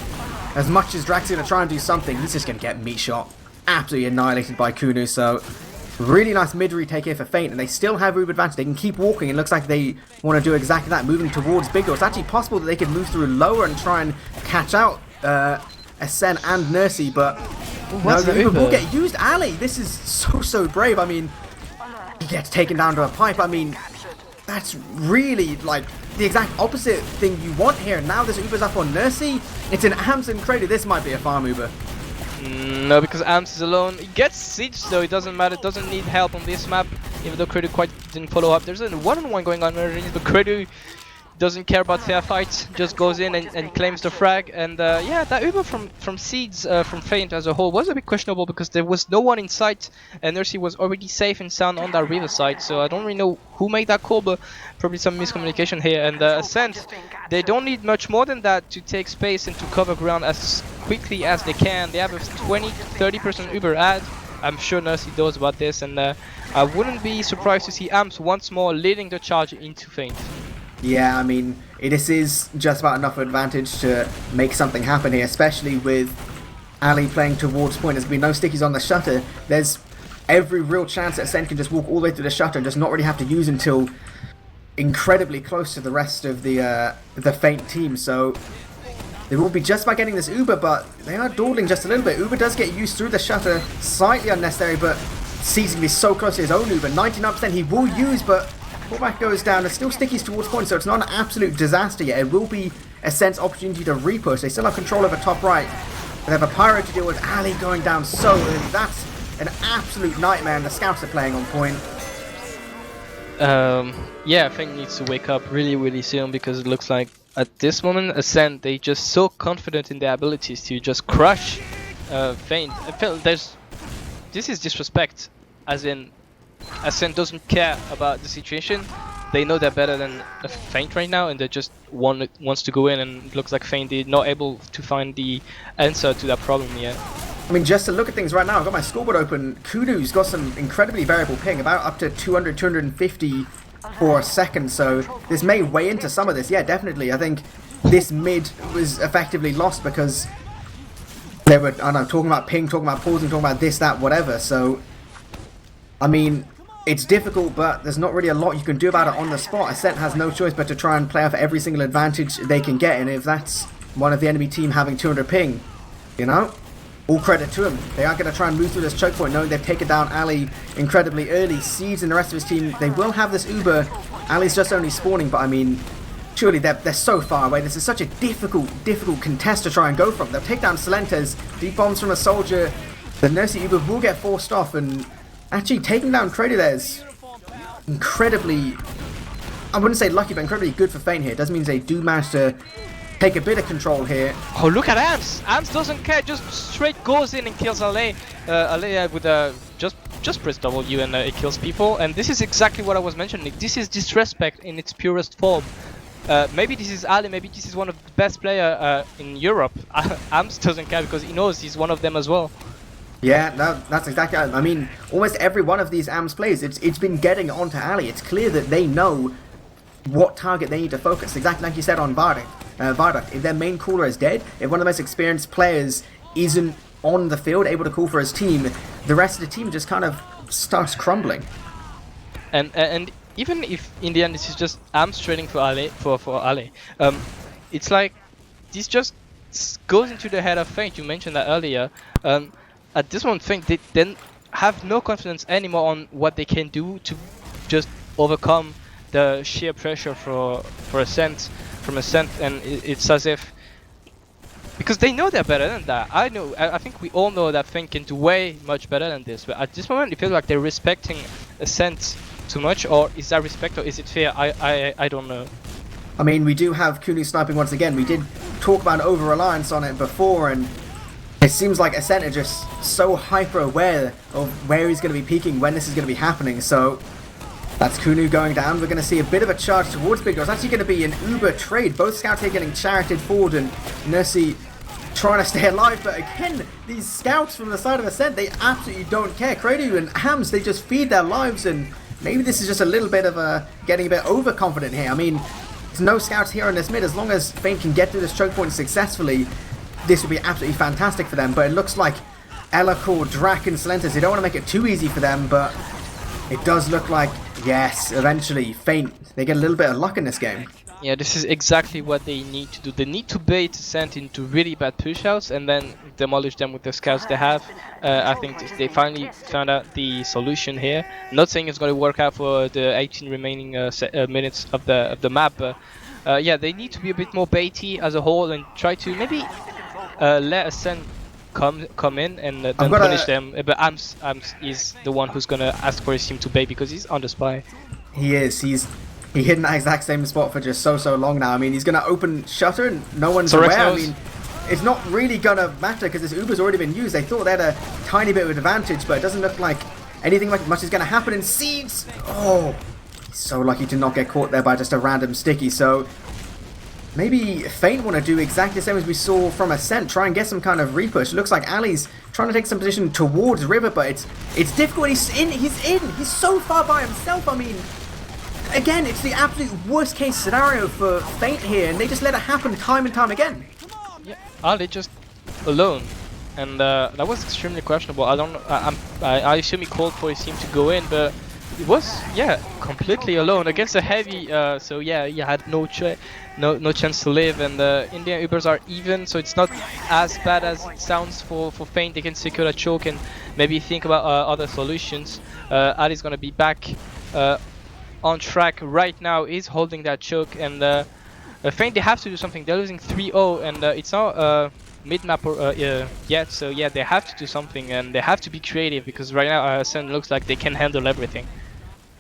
as much as Drax's going to try and do something, he's just going to get meat shot. Absolutely annihilated by Kunu, so really nice mid retake here for Feint, and they still have Uber advantage. They can keep walking. It looks like they want to do exactly that, moving towards big door. It's actually possible that they could move through lower and try and catch out Ascent and Nursey, but no, the Uber will get used. Ali, this is so brave. I mean, he gets taken down to a pipe. I mean, that's really like the exact opposite thing you want here. Now this Uber's up on Nursey. It's an Amps and Kredu. This might be a farm Uber. No, because Amps is alone. He gets siege, so it doesn't matter. Doesn't need help on this map, even though Kredu quite didn't follow up. There's a one-on-one going on underneath, but Kredu doesn't care about fair fights. Just goes in and claims the frag. And yeah, that Uber from Seeds, from Feint as a whole, was a bit questionable because there was no one in sight, and Nursey was already safe and sound on that river side. So I don't really know who made that call, but probably some miscommunication here. And Ascent, they don't need much more than that to take space and to cover ground as quickly as they can. They have a 20-30% Uber ad. I'm sure Nursey knows about this, and I wouldn't be surprised to see Amps once more leading the charge into Feint. Yeah, I mean, this is just about enough advantage to make something happen here, especially with Ali playing towards point. There's been no stickies on the shutter. There's every real chance that Ascent can just walk all the way through the shutter and just not really have to use until incredibly close to the rest of the Feint team. So they will be just about getting this Uber, but they are dawdling just a little bit. Uber does get used through the shutter, slightly unnecessary, but Seeds can be so close to his own Uber. 99% he will use, but pullback goes down. There's still stickies towards point, so it's not an absolute disaster yet. It will be Ascent's opportunity to repush. They still have control over top right. They have a pyro to deal with. Ali going down so early. That's an absolute nightmare, and the scouts are playing on point. Yeah, I think needs to wake up really soon, because it looks like at this moment Ascent, they just so confident in their abilities to just crush Feint. I feel this is disrespect, as in Ascent doesn't care about the situation. They know they're better than Feint right now, and they just wants to go in, and it looks like Feint is not able to find the answer to that problem yet. I mean, just to look at things right now, I've got my scoreboard open. Kudu's got some incredibly variable ping, about up to 200, 250 for a second, so this may weigh into some of this. Yeah, definitely. I think this mid was effectively lost because they were, I don't know, talking about ping, talking about pausing, talking about this, that, whatever. So, I mean, it's difficult, but there's not really a lot you can do about it on the spot. Ascent has no choice but to try and play off every single advantage they can get, and if that's one of the enemy team having 200 ping, you know, all credit to him. They are going to try and move through this choke point, knowing they've taken down Ali incredibly early. Seeds and the rest of his team, they will have this Uber. Ali's just only spawning, but I mean, surely they're so far away. This is such a difficult contest to try and go from. They'll take down Silentes, deep bombs from a soldier. The Nurse Uber will get forced off, and actually taking down Crater there is incredibly, I wouldn't say lucky, but incredibly good for Feint here. It does mean they do manage to take a bit of control here. Oh, look at Ams! Ams doesn't care, just straight goes in and kills Ale. Ale with just press W and it kills people. And this is exactly what I was mentioning. This is disrespect in its purest form. Maybe this is Ali, maybe this is one of the best players in Europe. Ams doesn't care because he knows he's one of them as well. Yeah, that's exactly. I mean, almost every one of these AMS plays, it's been getting onto Ali. It's clear that they know what target they need to focus. Exactly like you said on Viaduct. If their main caller is dead, if one of the most experienced players isn't on the field, able to call for his team, the rest of the team just kind of starts crumbling. And even if in the end this is just AMS trading for Ali, for Ali, it's like this just goes into the head of Feint. You mentioned that earlier. At this moment, Feint they then have no confidence anymore on what they can do to just overcome the sheer pressure from Ascent, and it's as if, because they know they're better than that. I think we all know that Feint can do way much better than this, but at this moment it feels like they're respecting Ascent too much. Or is that respect, or is it fair? I don't know. I mean, we do have Kunu sniping once again. We did talk about over-reliance on it before, and it seems like Ascent are just so hyper-aware of where he's going to be peeking, when this is going to be happening. So that's Kunu going down. We're going to see a bit of a charge towards Big Door. It's actually going to be an Uber trade. Both scouts here getting charioted forward, and Nursey trying to stay alive. But again, these scouts from the side of Ascent, they absolutely don't care. Kradu and Hams, they just feed their lives, and maybe this is just a little bit of getting a bit overconfident here. I mean, there's no scouts here on this mid. As long as Feint can get through this choke point successfully, this would be absolutely fantastic for them. But it looks like Elacor, Drac, and Silentes, they don't want to make it too easy for them, but it does look like, yes, eventually, Feint, they get a little bit of luck in this game. Yeah, this is exactly what they need to do. They need to bait Ascent into really bad pushouts and then demolish them with the scouts they have. I think they finally found out the solution here. Not saying it's going to work out for the 18 remaining minutes of the map, but yeah, they need to be a bit more baity as a whole and try to maybe let Ascent come in and then punish them. But Ams is the one who's gonna ask for his team to bait because he's on the spy. He is. He hid in that exact same spot for just so long now. I mean, he's gonna open shutter and no one's aware. I mean, it's not really gonna matter because this Uber's already been used. They thought they had a tiny bit of advantage, but it doesn't look like anything like much is gonna happen. And Seeds, oh, he's so lucky to not get caught there by just a random sticky. So maybe Feint want to do exactly the same as we saw from Ascent, try and get some kind of repush. It looks like Ali's trying to take some position towards River, but it's difficult. He's so far by himself. I mean, again, it's the absolute worst case scenario for Feint here, and they just let it happen time and time again. Yeah, Ali just alone, and that was extremely questionable. I assume he called for his team to go in, but it was, yeah, completely alone against a heavy. So yeah, he had no chance to live, and the Indian Ubers are even, so it's not as bad as it sounds for Feint. They can secure a choke and maybe think about other solutions. Ali's gonna be back on track right now. He's holding that choke, and Feint, they have to do something. They're losing 3-0, and it's not mid-map yet, so yeah, they have to do something, and they have to be creative, because right now Ascent looks like they can handle everything.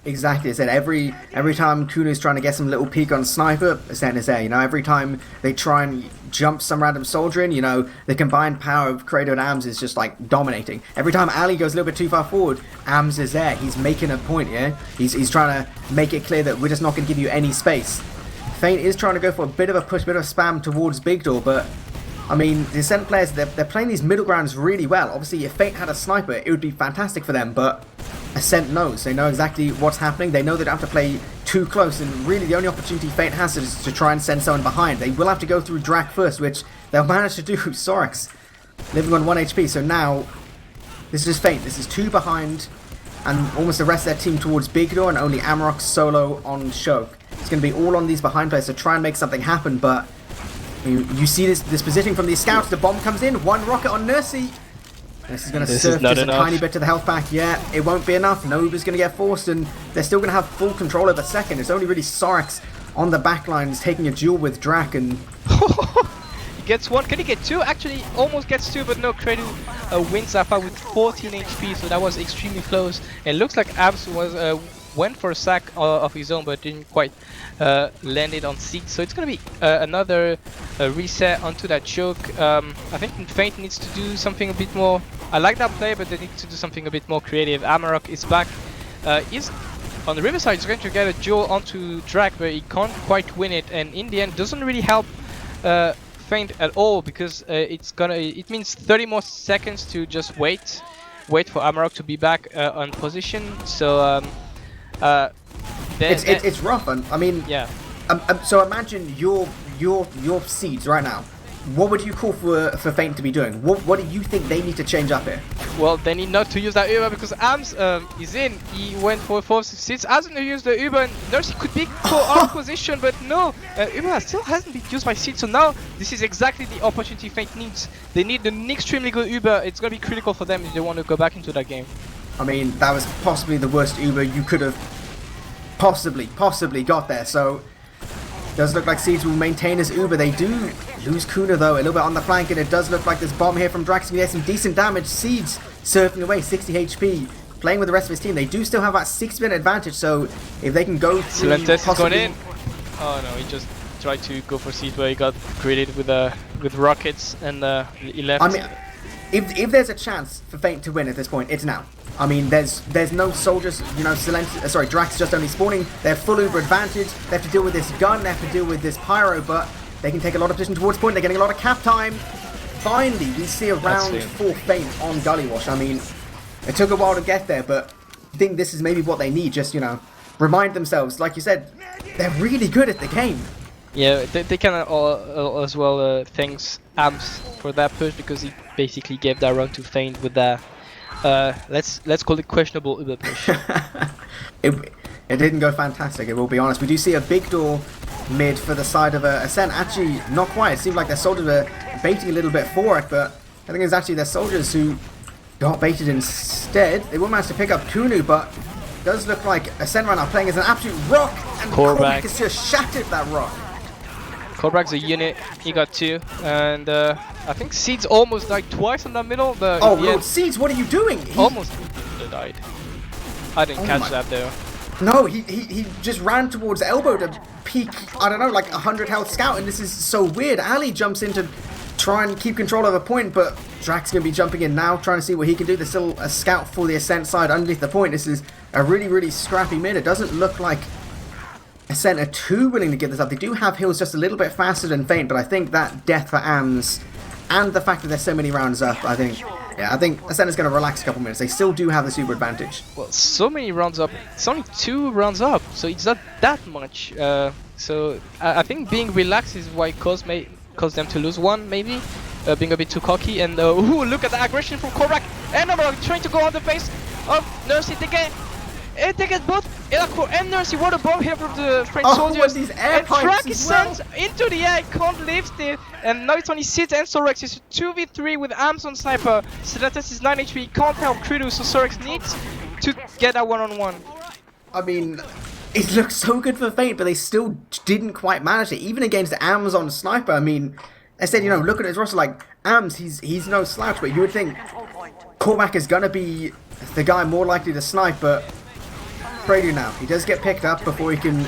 Exactly, I said every time Kunu's trying to get some little peek on Sniper, Ascent is there. You know, every time they try and jump some random soldier in, you know, the combined power of Credo and Ams is just like dominating. Every time Ali goes a little bit too far forward, Ams is there. He's making a point, yeah? He's trying to make it clear that we're just not going to give you any space. Feint is trying to go for a bit of a push, bit of a spam towards Big Door, but I mean, the Ascent players, they're playing these middle grounds really well. Obviously, if Feint had a sniper, it would be fantastic for them, but Ascent knows. They know exactly what's happening. They know they don't have to play too close, and really the only opportunity Feint has is to try and send someone behind. They will have to go through Drac first, which they'll manage to do. Sorax living on 1 HP, so now this is Feint. This is 2 behind, and almost the rest of their team towards Big Door, and only Amarok solo on Shoke. It's going to be all on these behind players to try and make something happen, but you see this positioning from these scouts. The bomb comes in, 1 rocket on Nursey. This is going to This surf is not just enough. a tiny bit to the health pack. Yeah, it won't be enough. Nova's going to get forced, and they're still going to have full control over second. It's only really Sorax on the back lines taking a duel with Drac, and he gets one. Can he get two? Actually, almost gets two, but no. Credu wins that fight with 14 HP, so that was extremely close. And it looks like Abs was went for a sack of his own, but didn't quite land it on Seed. So it's gonna be another reset onto that choke. I think Feint needs to do something a bit more. I like that play, but they need to do something a bit more creative. Amarok is back. He's on the Riverside. He's going to get a duel onto Drac, but he can't quite win it. And in the end, doesn't really help Feint at all, because it means 30 more seconds to just wait for Amarok to be back on position. So it's rough. And I mean, yeah. So imagine your Seeds right now. What would you call for Feint to be doing? What do you think they need to change up here? Well, they need not to use that Uber, because Ams is in. He went for 4 Seeds. Hasn't used the Uber, and Nursey could be out of position, but no. Uber still hasn't been used by Seeds, so now this is exactly the opportunity Feint needs. They need an extremely good Uber. It's going to be critical for them if they want to go back into that game. I mean, that was possibly the worst Uber you could have possibly got there, so does look like Seeds will maintain his Uber. They do lose Kuna though, a little bit on the flank, and it does look like this bomb here from Drax can get some decent damage. Seeds surfing away, 60 HP, playing with the rest of his team. They do still have that 6-minute advantage, so if they can go through... Silentis is going in. Oh no, he just tried to go for Seeds, but he got greeted with rockets, and he left. I mean, if there's a chance for Feint to win at this point, it's now. I mean, there's no soldiers, you know, Drax just only spawning. They have full Uber advantage. They have to deal with this gun, they have to deal with this pyro, but they can take a lot of position towards point. They're getting a lot of cap time. Finally, we see a round 4 Feint on Gullywash. I mean, it took a while to get there, but I think this is maybe what they need. Just, you know, remind themselves, like you said, they're really good at the game. Yeah, they can as well thanks Amps for that push, because he basically gave that run to Feint with that let's call it questionable Uber push. It didn't go fantastic, I will be honest. We do see a big door mid for the side of Ascent. Actually, not quite. It seemed like their soldiers were baiting a little bit for it, but I think it's actually their soldiers who got baited instead. They will manage to pick up Kunu, but it does look like Ascent right now playing as an absolute rock, and Korvac has just shattered that rock. Korvac's a unit, he got 2, and I think Seeds almost died twice in the middle. Oh Lord, Seeds, what are you doing? He almost died. I didn't catch that though. No, he just ran towards elbow to peek, I don't know, like 100 health scout, and this is so weird. Ali jumps in to try and keep control of a point, but Drax going to be jumping in now, trying to see what he can do. There's still a scout for the Ascent side underneath the point. This is a really, really scrappy mid. It doesn't look like Ascent are too willing to give this up. They do have heals just a little bit faster than Feint, but I think that death for Ams and the fact that there's so many rounds up, I think Ascent is going to relax a couple minutes. They still do have the super advantage. Well, so many rounds up. It's only 2 rounds up, so it's not that much. So I think being relaxed is why caused them to lose one, maybe. Being a bit too cocky, and ooh, look at the aggression from Korvac and Ombrack trying to go on the face of Nursey. They get both Elako and Nursey. What a bomb here from the French soldiers. And Drac is sent into the air, can't lift it. And now it's only Seeds and Sorex. It's a 2v3 with Arms on Sniper. Silentis is 9 HP, can't help Credo, so Sorex needs to get that one-on-one. I mean, it looks so good for Feint, but they still didn't quite manage it. Even against Ams on Sniper, I mean, I said, you know, look at his roster, like, Ams, he's no slouch, but you would think Korvac is going to be the guy more likely to snipe, but Prelude now. He does get picked up before he can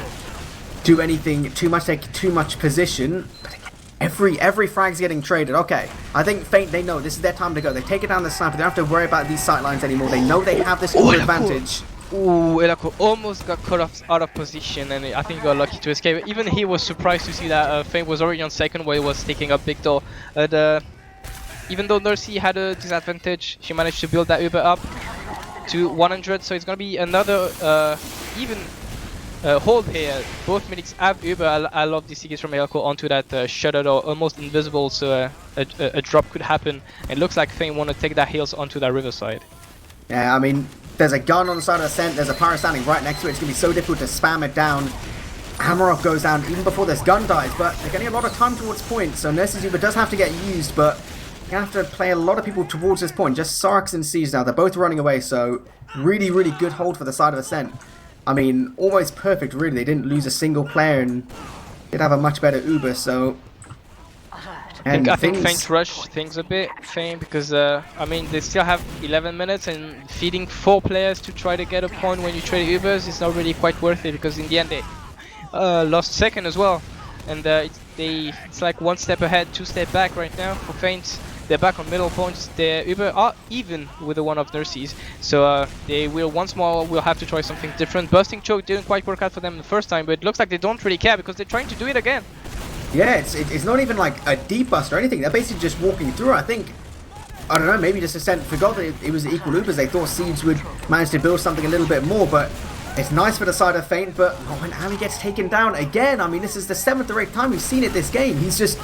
do anything too much, take too much position. But every frag's getting traded. Okay, I think Feint, they know this is their time to go. They take it down the sniper. They don't have to worry about these sight lines anymore. They know they have this advantage. Ooh, Elako almost got cut out of position, and I think he got lucky to escape. Even he was surprised to see that Feint was already on second where he was taking up big door. Even though Nursey had a disadvantage, she managed to build that Uber up to 100, so it's gonna be another even hold here. Both medics have Uber. I love this sequence from Elko onto that shutter door, almost invisible, so a drop could happen. It looks like Feint want to take that heals onto that riverside. Yeah, I mean, there's a gun on the side of Ascent, there's a pyro standing right next to it. It's gonna be so difficult to spam it down. Amarok goes down even before this gun dies, but they're getting a lot of time towards point, so Nurse's Uber does have to get used, but you have to play a lot of people towards this point. Just Sarks and Siege now. They're both running away, so really, really good hold for the side of Ascent. I mean, almost perfect, really. They didn't lose a single player and did have a much better Uber, so... I think Feint rushed things a bit, Feint, because I mean they still have 11 minutes and feeding 4 players to try to get a point when you trade Ubers is not really quite worth it, because in the end they lost second as well, and it's like 1 step ahead, 2 step back right now for Feint. They're back on middle points. Their Uber are even with the one of Nurseys, so they will once more will have to try something different. Busting choke didn't quite work out for them the first time, but it looks like they don't really care because they're trying to do it again. Yeah, it's not even like a deep bust or anything. They're basically just walking through. I think, I don't know, maybe just Ascent forgot that it was equal Ubers. They thought Siege would manage to build something a little bit more, but it's nice for the side of Feint. But when Ali gets taken down again, I mean, this is the 7th or 8th time we've seen it this game. He's just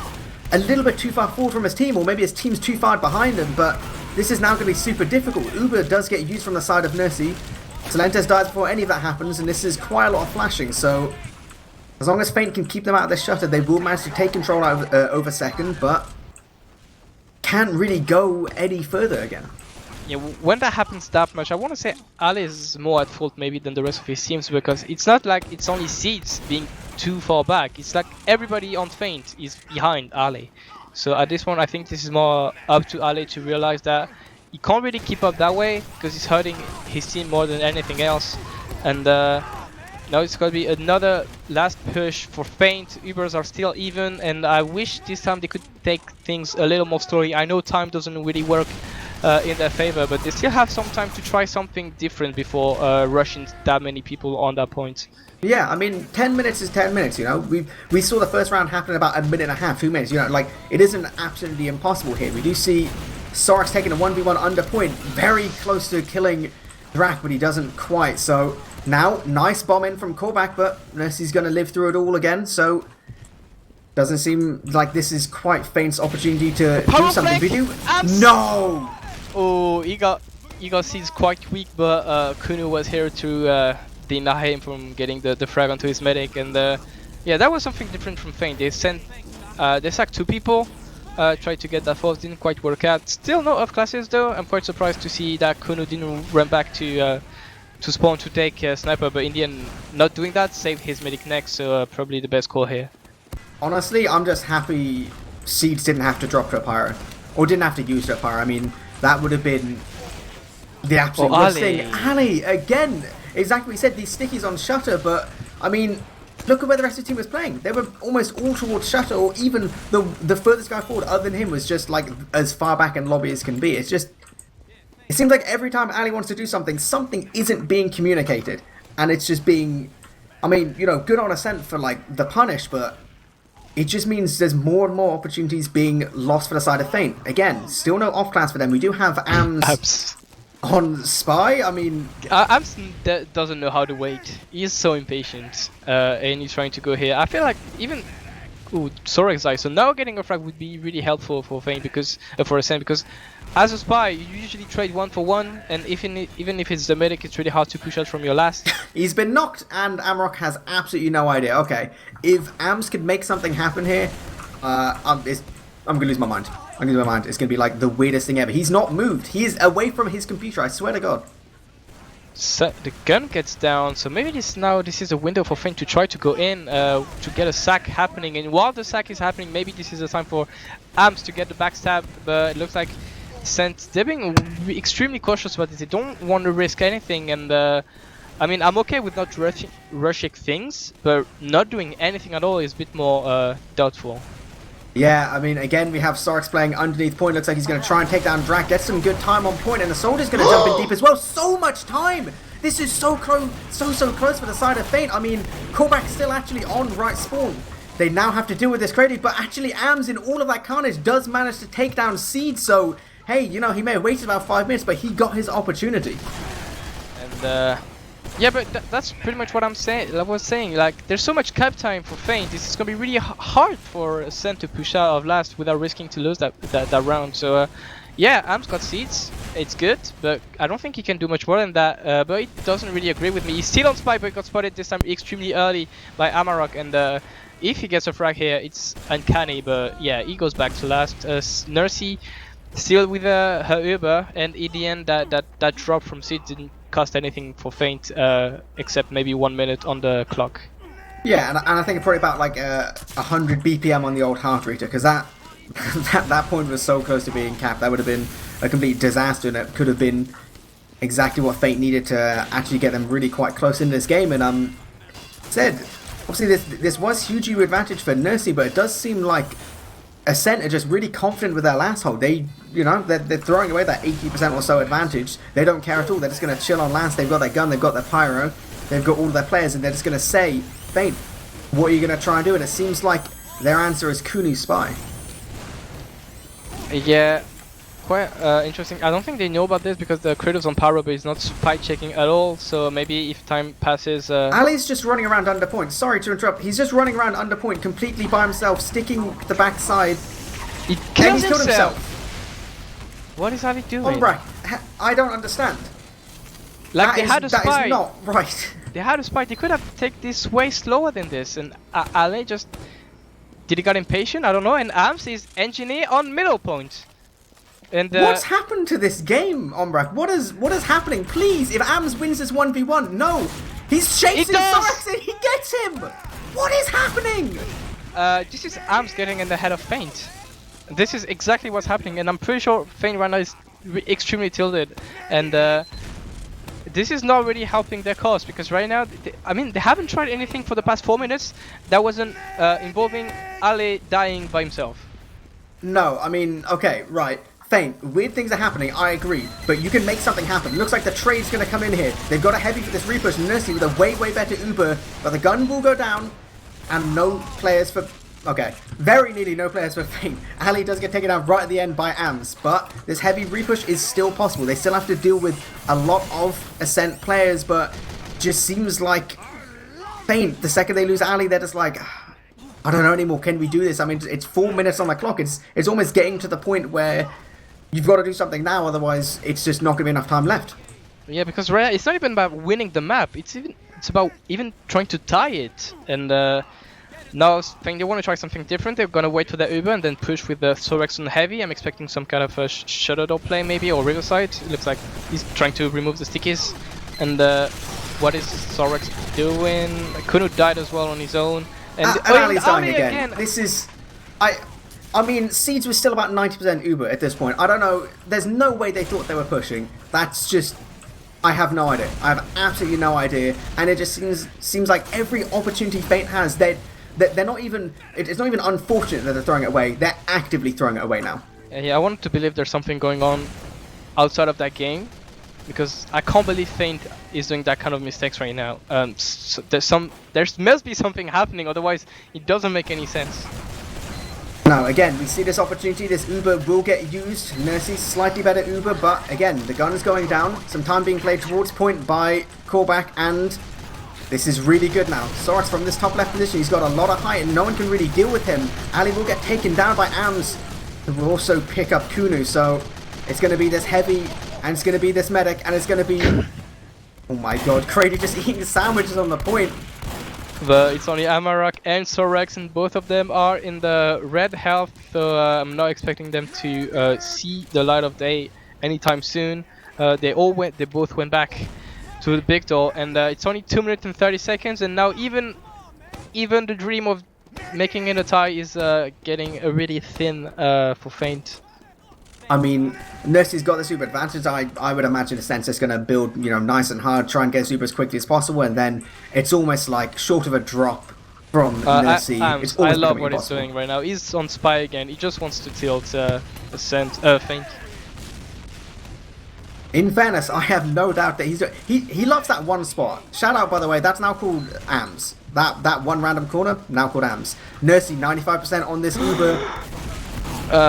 a little bit too far forward from his team, or maybe his team's too far behind him, but this is now going to be super difficult. Uber does get used from the side of Nursey. Solentes dies before any of that happens, and this is quite a lot of flashing, so as long as Feint can keep them out of the shutter, they will manage to take control over second, but can't really go any further again. Yeah, when that happens that much, I want to say Ali is more at fault maybe than the rest of his teams, because it's not like it's only Seeds being too far back. It's like everybody on Feint is behind Ali. So at this point, I think this is more up to Ali to realize that he can't really keep up that way because he's hurting his team more than anything else. And now it's going to be another last push for Feint. Ubers are still even, and I wish this time they could take things a little more slowly. I know time doesn't really work in their favor, but they still have some time to try something different before rushing that many people on that point. Yeah, I mean, 10 minutes is 10 minutes, you know. We saw the first round happen in about a minute and a half, 2 minutes, you know. Like, it isn't absolutely impossible here. We do see Sark's taking a 1v1 under point, very close to killing Drac, but he doesn't quite. So now, nice bomb in from Korvac, but Nursey's going to live through it all again, so doesn't seem like this is quite Feint's opportunity to do something. Video? No! Oh, he got Seeds quite weak, but Kunu was here to deny him from getting the frag onto his medic, and yeah, that was something different from Feint. They sacked 2 people, tried to get that force, didn't quite work out. Still no off classes though. I'm quite surprised to see that Kunu didn't run back to spawn to take sniper, but in the end, not doing that saved his medic next, so probably the best call here. Honestly, I'm just happy Seeds didn't have to drop to a pyro, or didn't have to use to a pyro. I mean, that would have been the absolute worst thing. Ali, again, exactly what he said, these stickies on shutter, but I mean, look at where the rest of the team was playing. They were almost all towards shutter, or even the furthest guy forward other than him was just like as far back in lobby as can be. It's just, it seems like every time Ali wants to do something, something isn't being communicated, and it's just being, I mean, you know, good on Ascent for like the punish, but it just means there's more and more opportunities being lost for the side of Feint. Again, still no off class for them. We do have AMS on Spy. I mean, AMS doesn't know how to wait. He's so impatient, and he's trying to go here. I feel like even Sorex died, so now getting a frag would be really helpful for Feint, because for Ascent, because as a Spy you usually trade 1 for 1, and even if it's the medic, it's really hard to push out from your last. He's been knocked, and Amrock has absolutely no idea. Okay, if AMS could make something happen here, I'm gonna lose my mind. I'm gonna lose my mind. It's gonna be like the weirdest thing ever. He's not moved. He is away from his computer. I swear to God. So the gun gets down, so maybe this is a window for Feint to try to go in to get a sack happening, and while the sack is happening, maybe this is a time for AMS to get the backstab, but it looks like they're being extremely cautious about this. They don't want to risk anything, and I mean, I'm okay with not rushing things, but not doing anything at all is a bit more doubtful. Yeah, I mean, again, we have Sarks playing underneath point. Looks like he's going to try and take down Drac. Get some good time on point, and the Soldier's going to jump in deep as well. So much time! This is so close, so close for the side of Feint. I mean, Korvac still actually on right spawn. They now have to deal with this crazy, but actually AMS in all of that carnage does manage to take down Seed, so hey, you know, he may have waited about 5 minutes, but he got his opportunity. And yeah, but that's pretty much what I was saying. Like, there's so much cap time for Feint. This is gonna be really hard for Ascent to push out of last without risking to lose that round. So yeah, AMS got Seeds. It's good, but I don't think he can do much more than that. But he doesn't really agree with me. He's still on Spy, but got spotted this time extremely early by Amarok, and if he gets a frag here, it's uncanny. But yeah, he goes back to last. Nursey still with her Uber, and in the end, that drop from Seed didn't cost anything for Feint, except maybe 1 minute on the clock. Yeah, and I think probably about like 100 BPM on the old heart rate, because that that point was so close to being capped. That would have been a complete disaster, and it could have been exactly what Feint needed to actually get them really quite close in this game. And said, obviously this was hugely advantage for Nursey, but it does seem like Ascent are just really confident with their last hold. They, they're throwing away that 80% or so advantage. They don't care at all. They're just going to chill on last. They've got their gun, they've got their pyro, they've got all of their players, and they're just going to say, Feint, what are you going to try and do? And it seems like their answer is Kunu's Spy. Yeah, quite interesting. I don't think they know about this because the creatives on pyro, but he's not spy checking at all. So maybe if time passes... Ali's just running around under point. Sorry to interrupt. He's just running around under point completely by himself, sticking the backside. He killed himself. What is Ali doing? Ombrack, I don't understand. Like, they had a spy. That is not right. They had a spy. They could have taken this way slower than this. And Ali just... Did he got impatient? I don't know. And Arms is engineer on middle point. And what's happened to this game, Ombrack? What is happening? Please, if Ams wins this 1v1, no, he's chasing Sorax and he gets him. What is happening? This is Ams getting in the head of Feint. This is exactly what's happening, and I'm pretty sure Feint right now is extremely tilted, and this is not really helping their cause, because right now, they haven't tried anything for the past 4 minutes that wasn't involving Ali dying by himself. No, okay, right. Feint, weird things are happening, I agree, but you can make something happen. Looks like the trade's going to come in here. They've got a heavy for this repush, Nursey with a way better Uber, but the gun will go down, and no players for... Okay, very nearly no players for Feint. Ali does get taken out right at the end by Ams, but this heavy repush is still possible. They still have to deal with a lot of Ascent players, but just seems like Feint, the second they lose Ali, they're just like... I don't know anymore, can we do this? It's 4 minutes on the clock. It's almost getting to the point where you've got to do something now, otherwise it's just not going to be enough time left. Yeah, because it's not even about winning the map. It's about even trying to tie it. And now I think they want to try something different. They're going to wait for the Uber and then push with the Sorex on heavy. I'm expecting some kind of a shutter door play maybe, or Riverside. It looks like he's trying to remove the stickies. And what is Sorex doing? Kunu died as well on his own. And Ali's dying again. This is... Seeds was still about 90% Uber at this point. I don't know. There's no way they thought they were pushing. That's just... I have no idea. I have absolutely no idea. And it just seems like every opportunity Feint has, they're not even... It's not even unfortunate that they're throwing it away. They're actively throwing it away now. Yeah, I want to believe there's something going on outside of that game, because I can't believe Feint is doing that kind of mistakes right now. So there must be something happening, otherwise it doesn't make any sense. Now again, we see this opportunity, this Uber will get used. Nursey's slightly better Uber, but again, the gun is going down. Some time being played towards point by Callback, and this is really good now. Sorax from this top left position, he's got a lot of height and no one can really deal with him. Ali will get taken down by Ams, who will also pick up Kunu, so it's going to be this heavy, and it's going to be this medic, and it's going to be... Oh my god, Crady just eating sandwiches on the point. But it's only Amarak and Sorex, and both of them are in the red health, so I'm not expecting them to see the light of day anytime soon. They both went back to the big door, and it's only 2 minutes and 30 seconds, and now even the dream of making it a tie is getting really thin for Feint. Nursey's got the super advantage. I would imagine Ascent's just going to build, nice and hard, try and get super as quickly as possible, and then it's almost like short of a drop from Nursey. I love what he's doing right now. He's on Spy again. He just wants to tilt Ascent, Feint. In fairness, I have no doubt that he loves that one spot. Shout out, by the way, that's now called AMS. That one random corner, now called AMS. Nursey, 95% on this Uber.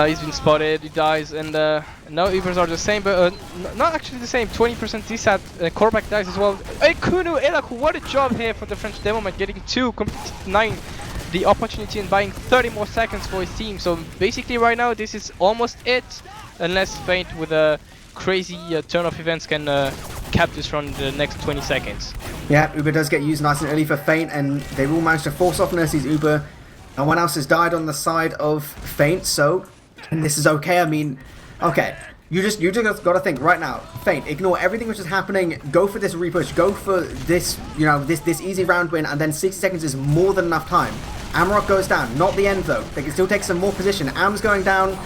He's been spotted, he dies, and now Ubers are the same, but not actually the same. 20% DSAT, Korvac dies as well. Hey, Kunu, Elaku, what a job here for the French demo man, getting 2, completing 9. The opportunity and buying 30 more seconds for his team. So basically right now, this is almost it, unless Feint with a crazy turn of events can cap this run in the next 20 seconds. Yeah, Uber does get used nice and early for Feint, and they will manage to force off Nursey's Uber. No one else has died on the side of Feint, so and this is okay. Okay, you just got to think right now. Feint, ignore everything which is happening. Go for this repush. Go for this, this easy round win, and then 60 seconds is more than enough time. Amarok goes down. Not the end though. They can still take some more position. Am's going down.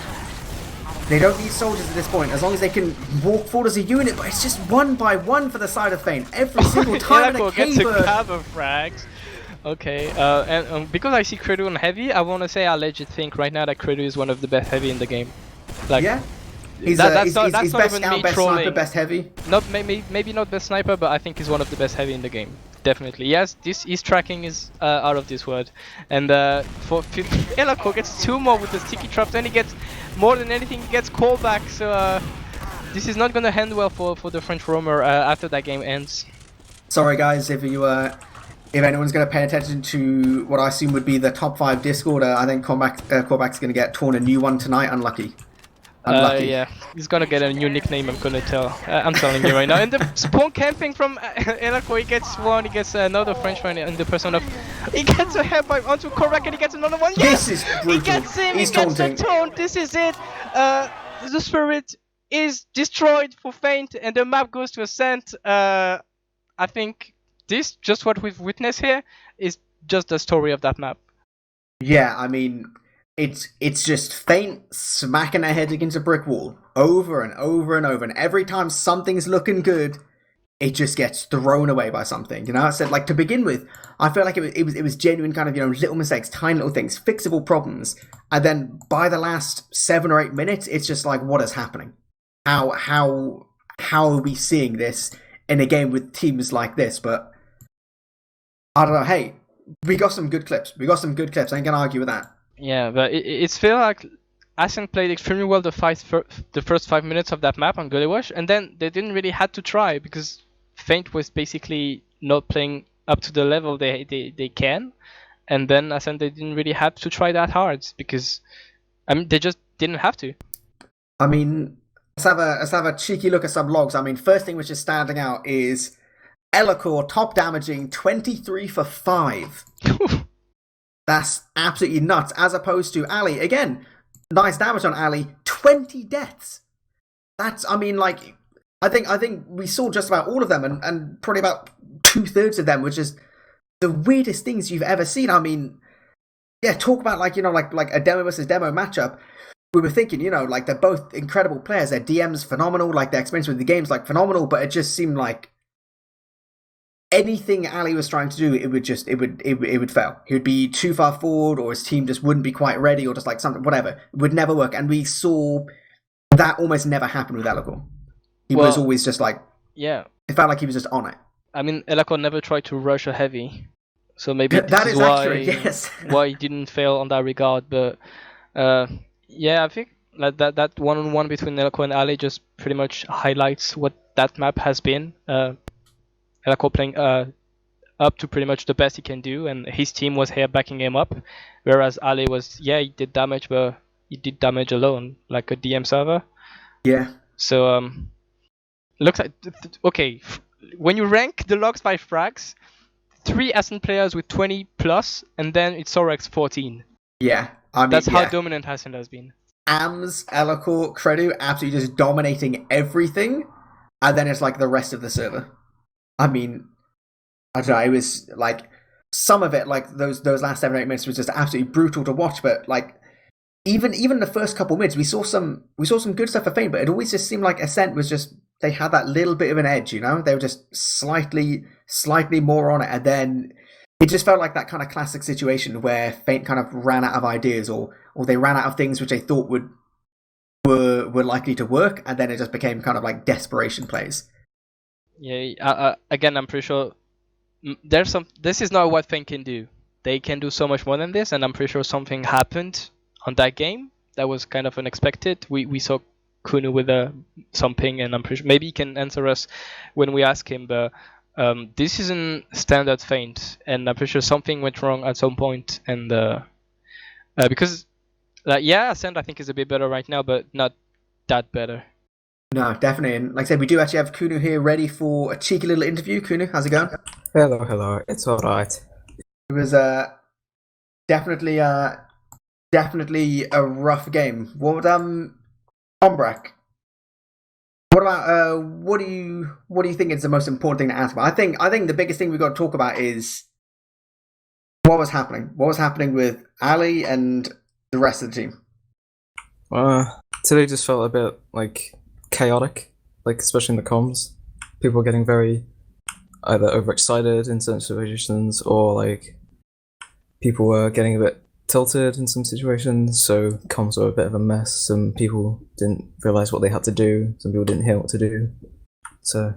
They don't need soldiers at this point, as long as they can walk forward as a unit. But it's just one by one for the side of Feint every single time. Elako gets a cover frags. Okay, and because I see Credo on heavy, I want to say I legit think right now that Credo is one of the best heavy in the game. Like, yeah, he's that's not best even scout, me best trolling. sniper, best heavy. Not maybe not best sniper, but I think he's one of the best heavy in the game. Definitely, yes. His tracking is out of this world, and for Elako gets 2 more with the sticky traps, and he gets more than anything, he gets callback. So this is not gonna end well for the French roamer after that game ends. Sorry guys, if anyone's going to pay attention to what I assume would be the top 5 Discord, I think Corback's going to get torn a new one tonight. Unlucky. Yeah, he's gonna get a new nickname, I'm gonna tell. I'm telling you right now. And the spawn camping from Elako, he gets one, he gets another French one in the person of... He gets a headbutt onto Corback and he gets another one. Yes! This is brutal. He gets him, He's he gets taunting. the taunt, this is it. The spirit is destroyed for Feint and the map goes to Ascent. I think this, just what we've witnessed here, is just the story of that map. Yeah, I mean... It's just Feint smacking their heads against a brick wall over and over and over, and every time something's looking good, it just gets thrown away by something. I said, like, to begin with, I felt like it was genuine kind of little mistakes, tiny little things, fixable problems, and then by the last 7 or 8 minutes, it's just like, what is happening? How are we seeing this in a game with teams like this? But I don't know. Hey, we got some good clips. I ain't gonna argue with that. Yeah, but it's feel like Ascent played extremely well the first 5 minutes of that map on Gullywash, and then they didn't really had to try because Feint was basically not playing up to the level they can, and then Ascent they didn't really have to try that hard because they just didn't have to. I mean, let's have a cheeky look at some logs. I mean, first thing which is standing out is Elakor top damaging 23 for 5. That's absolutely nuts, as opposed to Ali. Again, nice damage on Ali, 20 deaths. That's, I mean, like, I think we saw just about all of them, and probably about 2/3 of them, which is the weirdest things you've ever seen. I mean, yeah, talk about, like, like a demo versus demo matchup. We were thinking, like, they're both incredible players. Their DM's phenomenal, like, their experience with the game's, like, phenomenal, but it just seemed like anything Ali was trying to do, it would fail. He would be too far forward, or his team just wouldn't be quite ready, or just like something, whatever. It would never work. And we saw that almost never happen with Elakor. He was always just like, yeah. It felt like he was just on it. I mean, Elakor never tried to rush a heavy, so maybe that is why accurate, yes. why he didn't fail on that regard. But yeah, I think like that one-on-one between Elakor and Ali just pretty much highlights what that map has been. Elakor playing up to pretty much the best he can do, and his team was here backing him up, whereas Ali was, he did damage, but he did damage alone, like a DM server. Yeah. So looks like okay. When you rank the logs by frags, 3 Ascent players with 20 plus, and then it's Sorex 14. Yeah, I mean, that's how dominant Ascent has been. Ams, Elakor, Credu absolutely just dominating everything, and then it's like the rest of the server. I mean, I don't know, it was like some of it, like those last 7 or 8 minutes was just absolutely brutal to watch, but like even the first couple minutes we saw some good stuff for Feint, but it always just seemed like Ascent was just, they had that little bit of an edge, they were just slightly more on it, and then it just felt like that kind of classic situation where Feint kind of ran out of ideas, or they ran out of things which they thought were likely to work, and then it just became kind of like desperation plays. Yeah, again, I'm pretty sure this is not what Feint can do. They can do so much more than this, and I'm pretty sure something happened on that game that was kind of unexpected. We saw Kunu with some ping, and I'm pretty sure maybe he can answer us when we ask him, but this isn't standard Feint, and I'm pretty sure something went wrong at some point, and because Ascent I think is a bit better right now, but not that better. No, definitely. And like I said, we do actually have Kunu here ready for a cheeky little interview. Kunu, how's it going? Hello. It's alright. It was definitely a rough game. What Ombrack. What about what do you think is the most important thing to ask about? I think the biggest thing we've got to talk about is what was happening. What was happening with Ali and the rest of the team? Today just felt a bit like chaotic, like especially in the comms. People were getting very either overexcited in certain situations, or like people were getting a bit tilted in some situations. So comms were a bit of a mess. Some people didn't realize what they had to do. Some people didn't hear what to do. So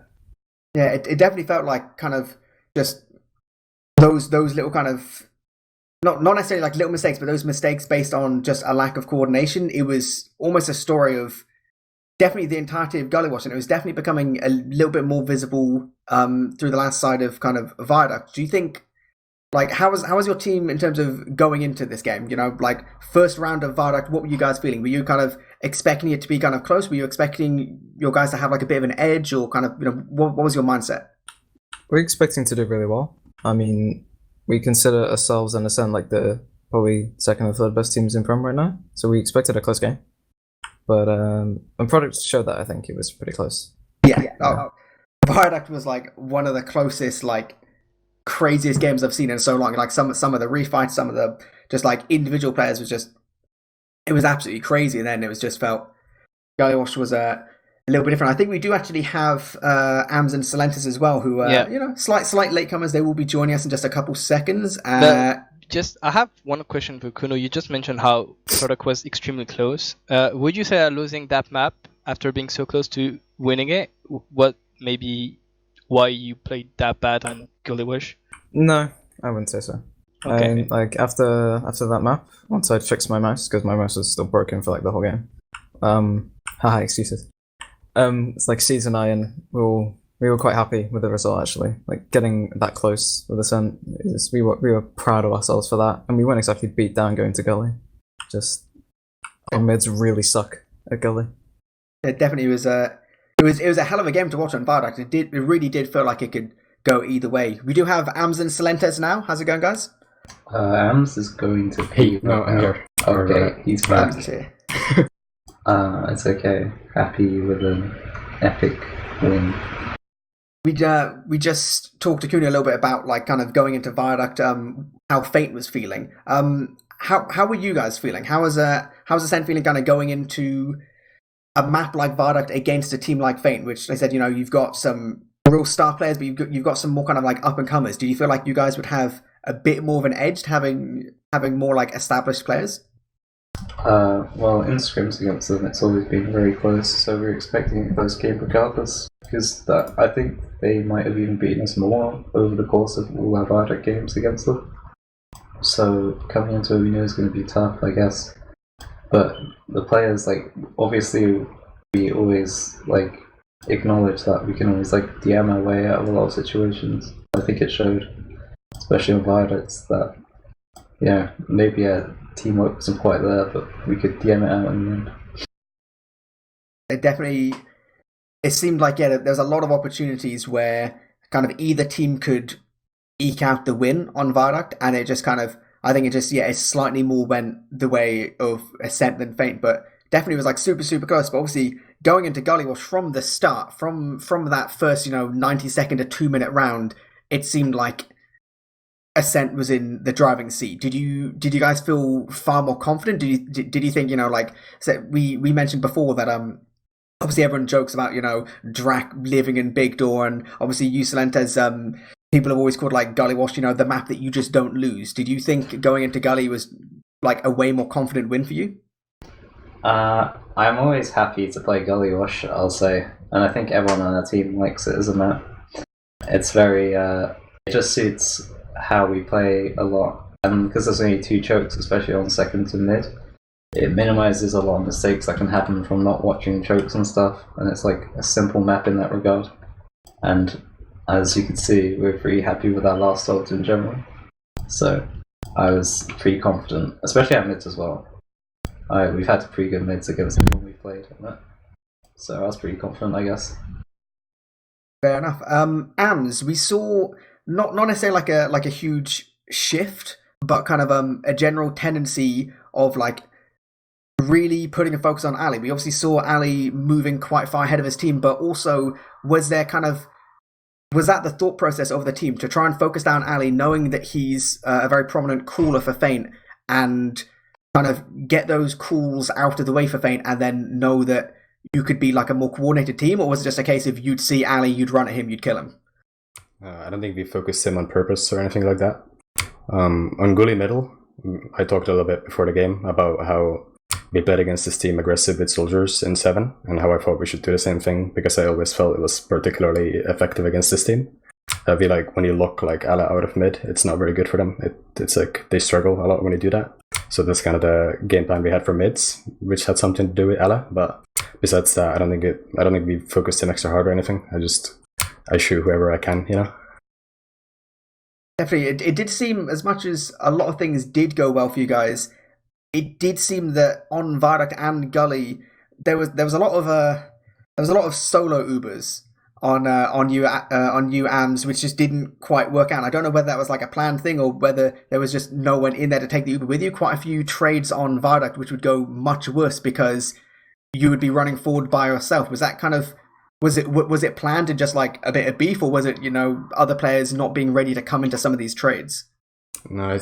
Yeah, it definitely felt like kind of just those little kind of not necessarily like little mistakes, but those mistakes based on just a lack of coordination. It was almost a story of definitely the entirety of Gullywash, and it was definitely becoming a little bit more visible through the last side of kind of Viaduct. Do you think like how was your team in terms of going into this game? You know, like first round of Viaduct, what were you guys feeling? Were you kind of expecting it to be kind of close? Were you expecting your guys to have like a bit of an edge, or kind of what was your mindset? we're expecting to do really well. I mean, we consider ourselves and Ascent like the probably second or third best teams in Prem right now. So we expected a close game. But and product showed that I think it was pretty close. Yeah. Viaduct was like one of the closest, like craziest games I've seen in so long. Like some of the refights, some of the just like individual players was just it was absolutely crazy. And then it was just felt Gullywash was a little bit different. I think we do actually have Ams and Silentis as well, who slight latecomers. They will be joining us in just a couple seconds. I have one question for Kuno. You just mentioned how product was extremely close. Would you say that losing that map after being so close to winning it, what maybe why you played that bad on Gullywash? No, I wouldn't say so. Okay. Like after that map, once I fixed my mouse because my mouse was still broken for like the whole game. Haha, excuses. It's like Seeds and I, and we were quite happy with the result actually. Like getting that close with Ascent, we were proud of ourselves for that, and we weren't exactly beat down going to Gully. Just our mids really suck at Gully. It definitely was it was a hell of a game to watch on Viaduct. It really did feel like it could go either way. We do have Ams and Silentes now. How's it going, guys? Ams is going to pay. No, I'm here. Okay, he's back. Ams is here. It's okay. Happy with an epic win. We just talked to Kuna a little bit about like kind of going into Viaduct, how Fate was feeling. How were you guys feeling? How's Ascent feeling kind of going into a map like Viaduct against a team like Fate, which they said you've got some real star players, but you've got some more kind of like up and comers. Do you feel like you guys would have a bit more of an edge to having more like established players? Well, in scrims against them, it's always been very close, so we're expecting a close game regardless, because I think they might have even beaten us more over the course of all our Viaduct games against them. So coming into it, we know it's going to be tough, I guess. But the players, like, obviously, we always like acknowledge that we can always like DM our way out of a lot of situations. I think it showed, especially on Viaducts, that maybe teamwork wasn't quite there, but we could DM it out in the end. It seemed like there's a lot of opportunities where kind of either team could eke out the win on Viaduct, and it just kind of it slightly more went the way of Ascent than Fate, but definitely was like super close. But obviously going into Gullywash from the start, from that first 90-second to 2-minute round, it seemed like Ascent was in the driving seat. Did you guys feel far more confident? Did you think we mentioned before that obviously everyone jokes about Drac living in Big Door, and obviously you Silentes, people have always called like Gullywash the map that you just don't lose. Did you think going into Gully was like a way more confident win for you? I'm always happy to play Gullywash, I'll say, and I think everyone on our team likes it as a map. It's very it just suits how we play a lot, and because there's only 2 chokes, especially on second to mid, it minimizes a lot of mistakes that can happen from not watching chokes and stuff, and it's like a simple map in that regard. And as you can see, we're pretty happy with our last ult in general, so I was pretty confident, especially at mids as well. We've had pretty good mids against everyone we've played, so I was pretty confident, I guess. Fair enough. Ams, we saw not necessarily like a huge shift, but kind of a general tendency of like really putting a focus on Ali? We obviously saw Ali moving quite far ahead of his team, but also was that the thought process of the team to try and focus down Ali, knowing that he's a very prominent caller for Feint, and kind of get those calls out of the way for Feint, and then know that you could be like a more coordinated team? Or was it just a case of you'd see Ali, you'd run at him, you'd kill him? I don't think we focused him on purpose or anything like that. On Gully middle, I talked a little bit before the game about how we played against this team aggressive with soldiers in 7, and how I thought we should do the same thing, because I always felt it was particularly effective against this team. I feel like when you lock like Ala out of mid, it's not very good for them. It's like they struggle a lot when you do that. So that's kind of the game plan we had for mids, which had something to do with Ala. But besides that, I don't think we focused him extra hard or anything. I shoot whoever I can, you know. Definitely, it did seem, as much as a lot of things did go well for you guys, it did seem that on Viaduct and Gully, there was a lot of solo Ubers on you AMs, which just didn't quite work out. I don't know whether that was like a planned thing or whether there was just no one in there to take the Uber with you. Quite a few trades on Viaduct which would go much worse because you would be running forward by yourself. Was that kind of was it planned to just like a bit of beef, or was it, you know, other players not being ready to come into some of these trades? No,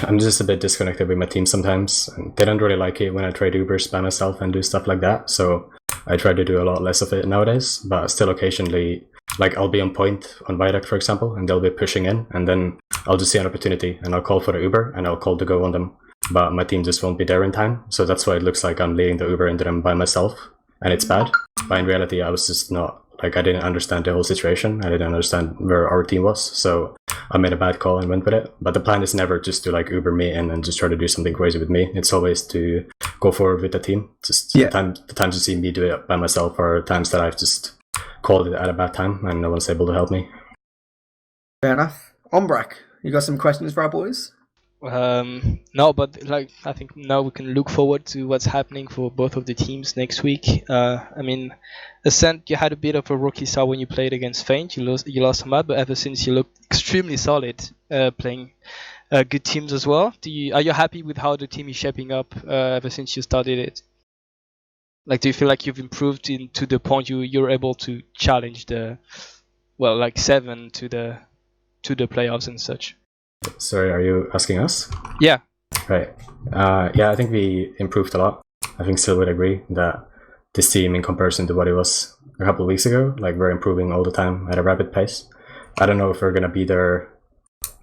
I'm just a bit disconnected with my team sometimes. They don't really like it when I trade Ubers by myself and do stuff like that. So I try to do a lot less of it nowadays. But still, occasionally, like I'll be on point on Viaduct, for example, and they'll be pushing in, and then I'll just see an opportunity and I'll call for the Uber and I'll call to go on them. But my team just won't be there in time. So that's why it looks like I'm leading the Uber into them by myself, and it's bad. But in reality, I was just not. Like, I didn't understand the whole situation. I didn't understand where our team was. So I made a bad call and went with it. But the plan is never just to like Uber me in and just try to do something crazy with me. It's always to go forward with the team. Just the times you see me do it by myself are times that I've just called it at a bad time and no one's able to help me. Fair enough. Ombrack, you got some questions for our boys? No, but like I think now we can look forward to what's happening for both of the teams next week. I mean, Ascent, you had a bit of a rookie start when you played against Feint. You lost a map, but ever since you looked extremely solid, playing good teams as well. Are you happy with how the team is shaping up ever since you started it? Like, do you feel like you've improved to the point you're able to challenge the 7 to the playoffs and such? Sorry, are you asking us? Yeah. Right. Yeah, I think we improved a lot. I think Sil would agree that this team, in comparison to what it was a couple of weeks ago, like we're improving all the time at a rapid pace. I don't know if we're gonna be there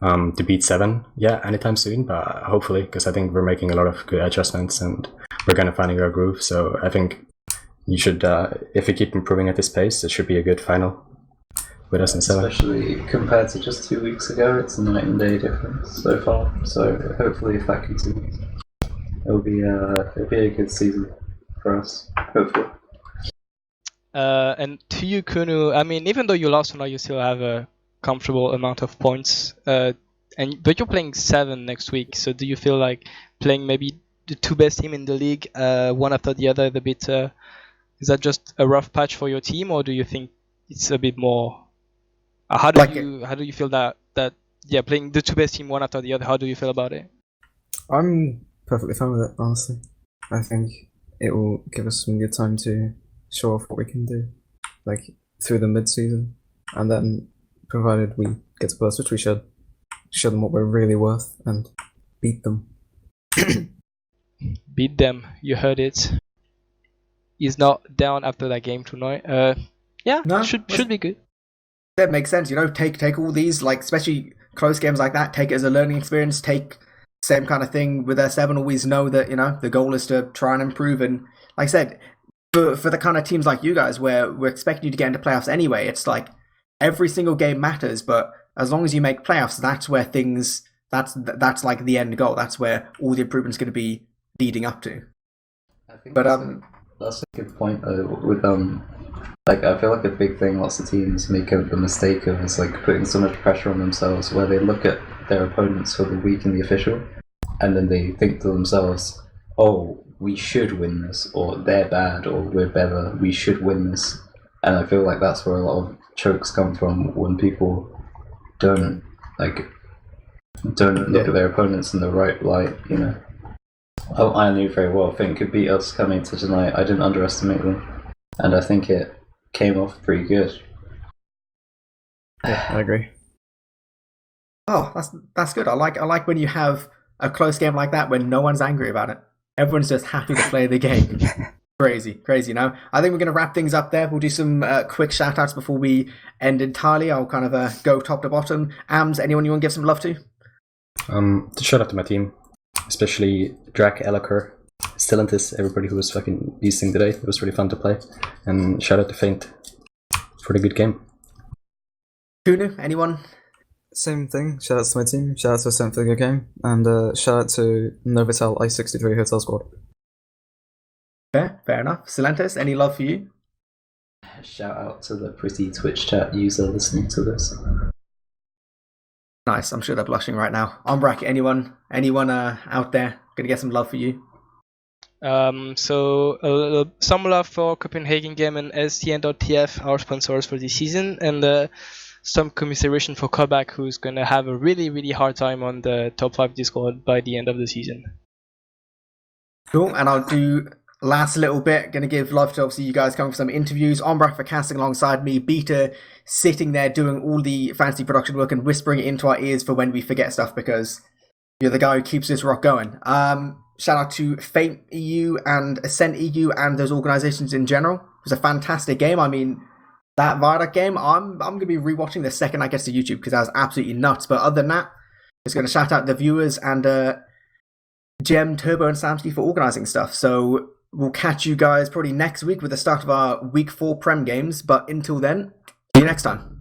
to beat 7 anytime soon, but hopefully, because I think we're making a lot of good adjustments and we're kind of finding our groove. So I think you should, if we keep improving at this pace, it should be a good final with us in 7. Especially compared to just 2 weeks ago, it's a night and day difference so far. So hopefully, if that continues, it'll be a good season for us. Hopefully. And to you, Kunu, I mean, even though you lost tonight, you still have a comfortable amount of points. But you're playing 7 next week. So do you feel like playing maybe the 2 best team in the league, one after the other, is that just a rough patch for your team, or do you think it's a bit more? How do you feel that playing the 2 best team one after the other? How do you feel about it? I'm perfectly fine with it, honestly. I think it will give us some good time to show off what we can do, like through the mid-season, and then provided we get to burst, which we should, show them what we're really worth and beat them. Beat them. You heard it. He's not down after that game tonight. Should be good. That makes sense, you know. Take all these, like, especially close games like that, take it as a learning experience. Take same kind of thing with their 7. Always know that, you know, the goal is to try and improve. And like I said, for the kind of teams like you guys, where we're expecting you to get into playoffs anyway, it's like every single game matters. But as long as you make playoffs, that's where things. That's like the end goal. That's where all the improvement's going to be leading up to. I think that's a good point with like, I feel like a big thing lots of teams make the mistake of is like putting so much pressure on themselves, where they look at their opponents for the week in the official, and then they think to themselves, oh, we should win this, or they're bad, or we're better, we should win this. And I feel like that's where a lot of chokes come from, when people don't look at their opponents in the right light, you know. I knew very well Fink could beat us coming to tonight. I didn't underestimate them, and I think it came off pretty good. Yeah, I agree. Oh, that's good. I like when you have a close game like that when no one's angry about it. Everyone's just happy to play the game. Crazy. Now, I think we're going to wrap things up there. We'll do some quick shout outs before we end entirely. I'll kind of go top to bottom. Ams, anyone you want to give some love to? Shout out to my team, especially Drac, Elaker, Stellantis, everybody who was fucking beasting today. It was really fun to play. And shout out to Feint for the good game. Kunu, anyone? Same thing. Shout out to my team. Shout out to Ascent for the good game. And shout out to Novotel I-63 Hotel Squad. Fair enough. Stellantis, any love for you? Shout out to the pretty Twitch chat user listening to this. Nice. I'm sure they're blushing right now. Ombrack, anyone out there gonna get some love for you? So some love for Copenhagen Game and STN.tf, our sponsors for this season, and some commiseration for Kovac, who's gonna have a really hard time on the top 5 Discord by the end of the season. Cool. And I'll do last little bit. Gonna give love to obviously you guys coming for some interviews. Ombrack for casting alongside me. Beta sitting there doing all the fancy production work and whispering it into our ears for when we forget stuff, because you're the guy who keeps this rock going. Shout out to Feint EU and Ascent EU and those organizations in general. It was a fantastic game. I mean, that Viaduct game, I'm going to be rewatching the second I get to YouTube because that was absolutely nuts. But other than that, just going to shout out the viewers and Gem, Turbo, and Samsky for organizing stuff. So we'll catch you guys probably next week with the start of our week 4 Prem games. But until then, see you next time.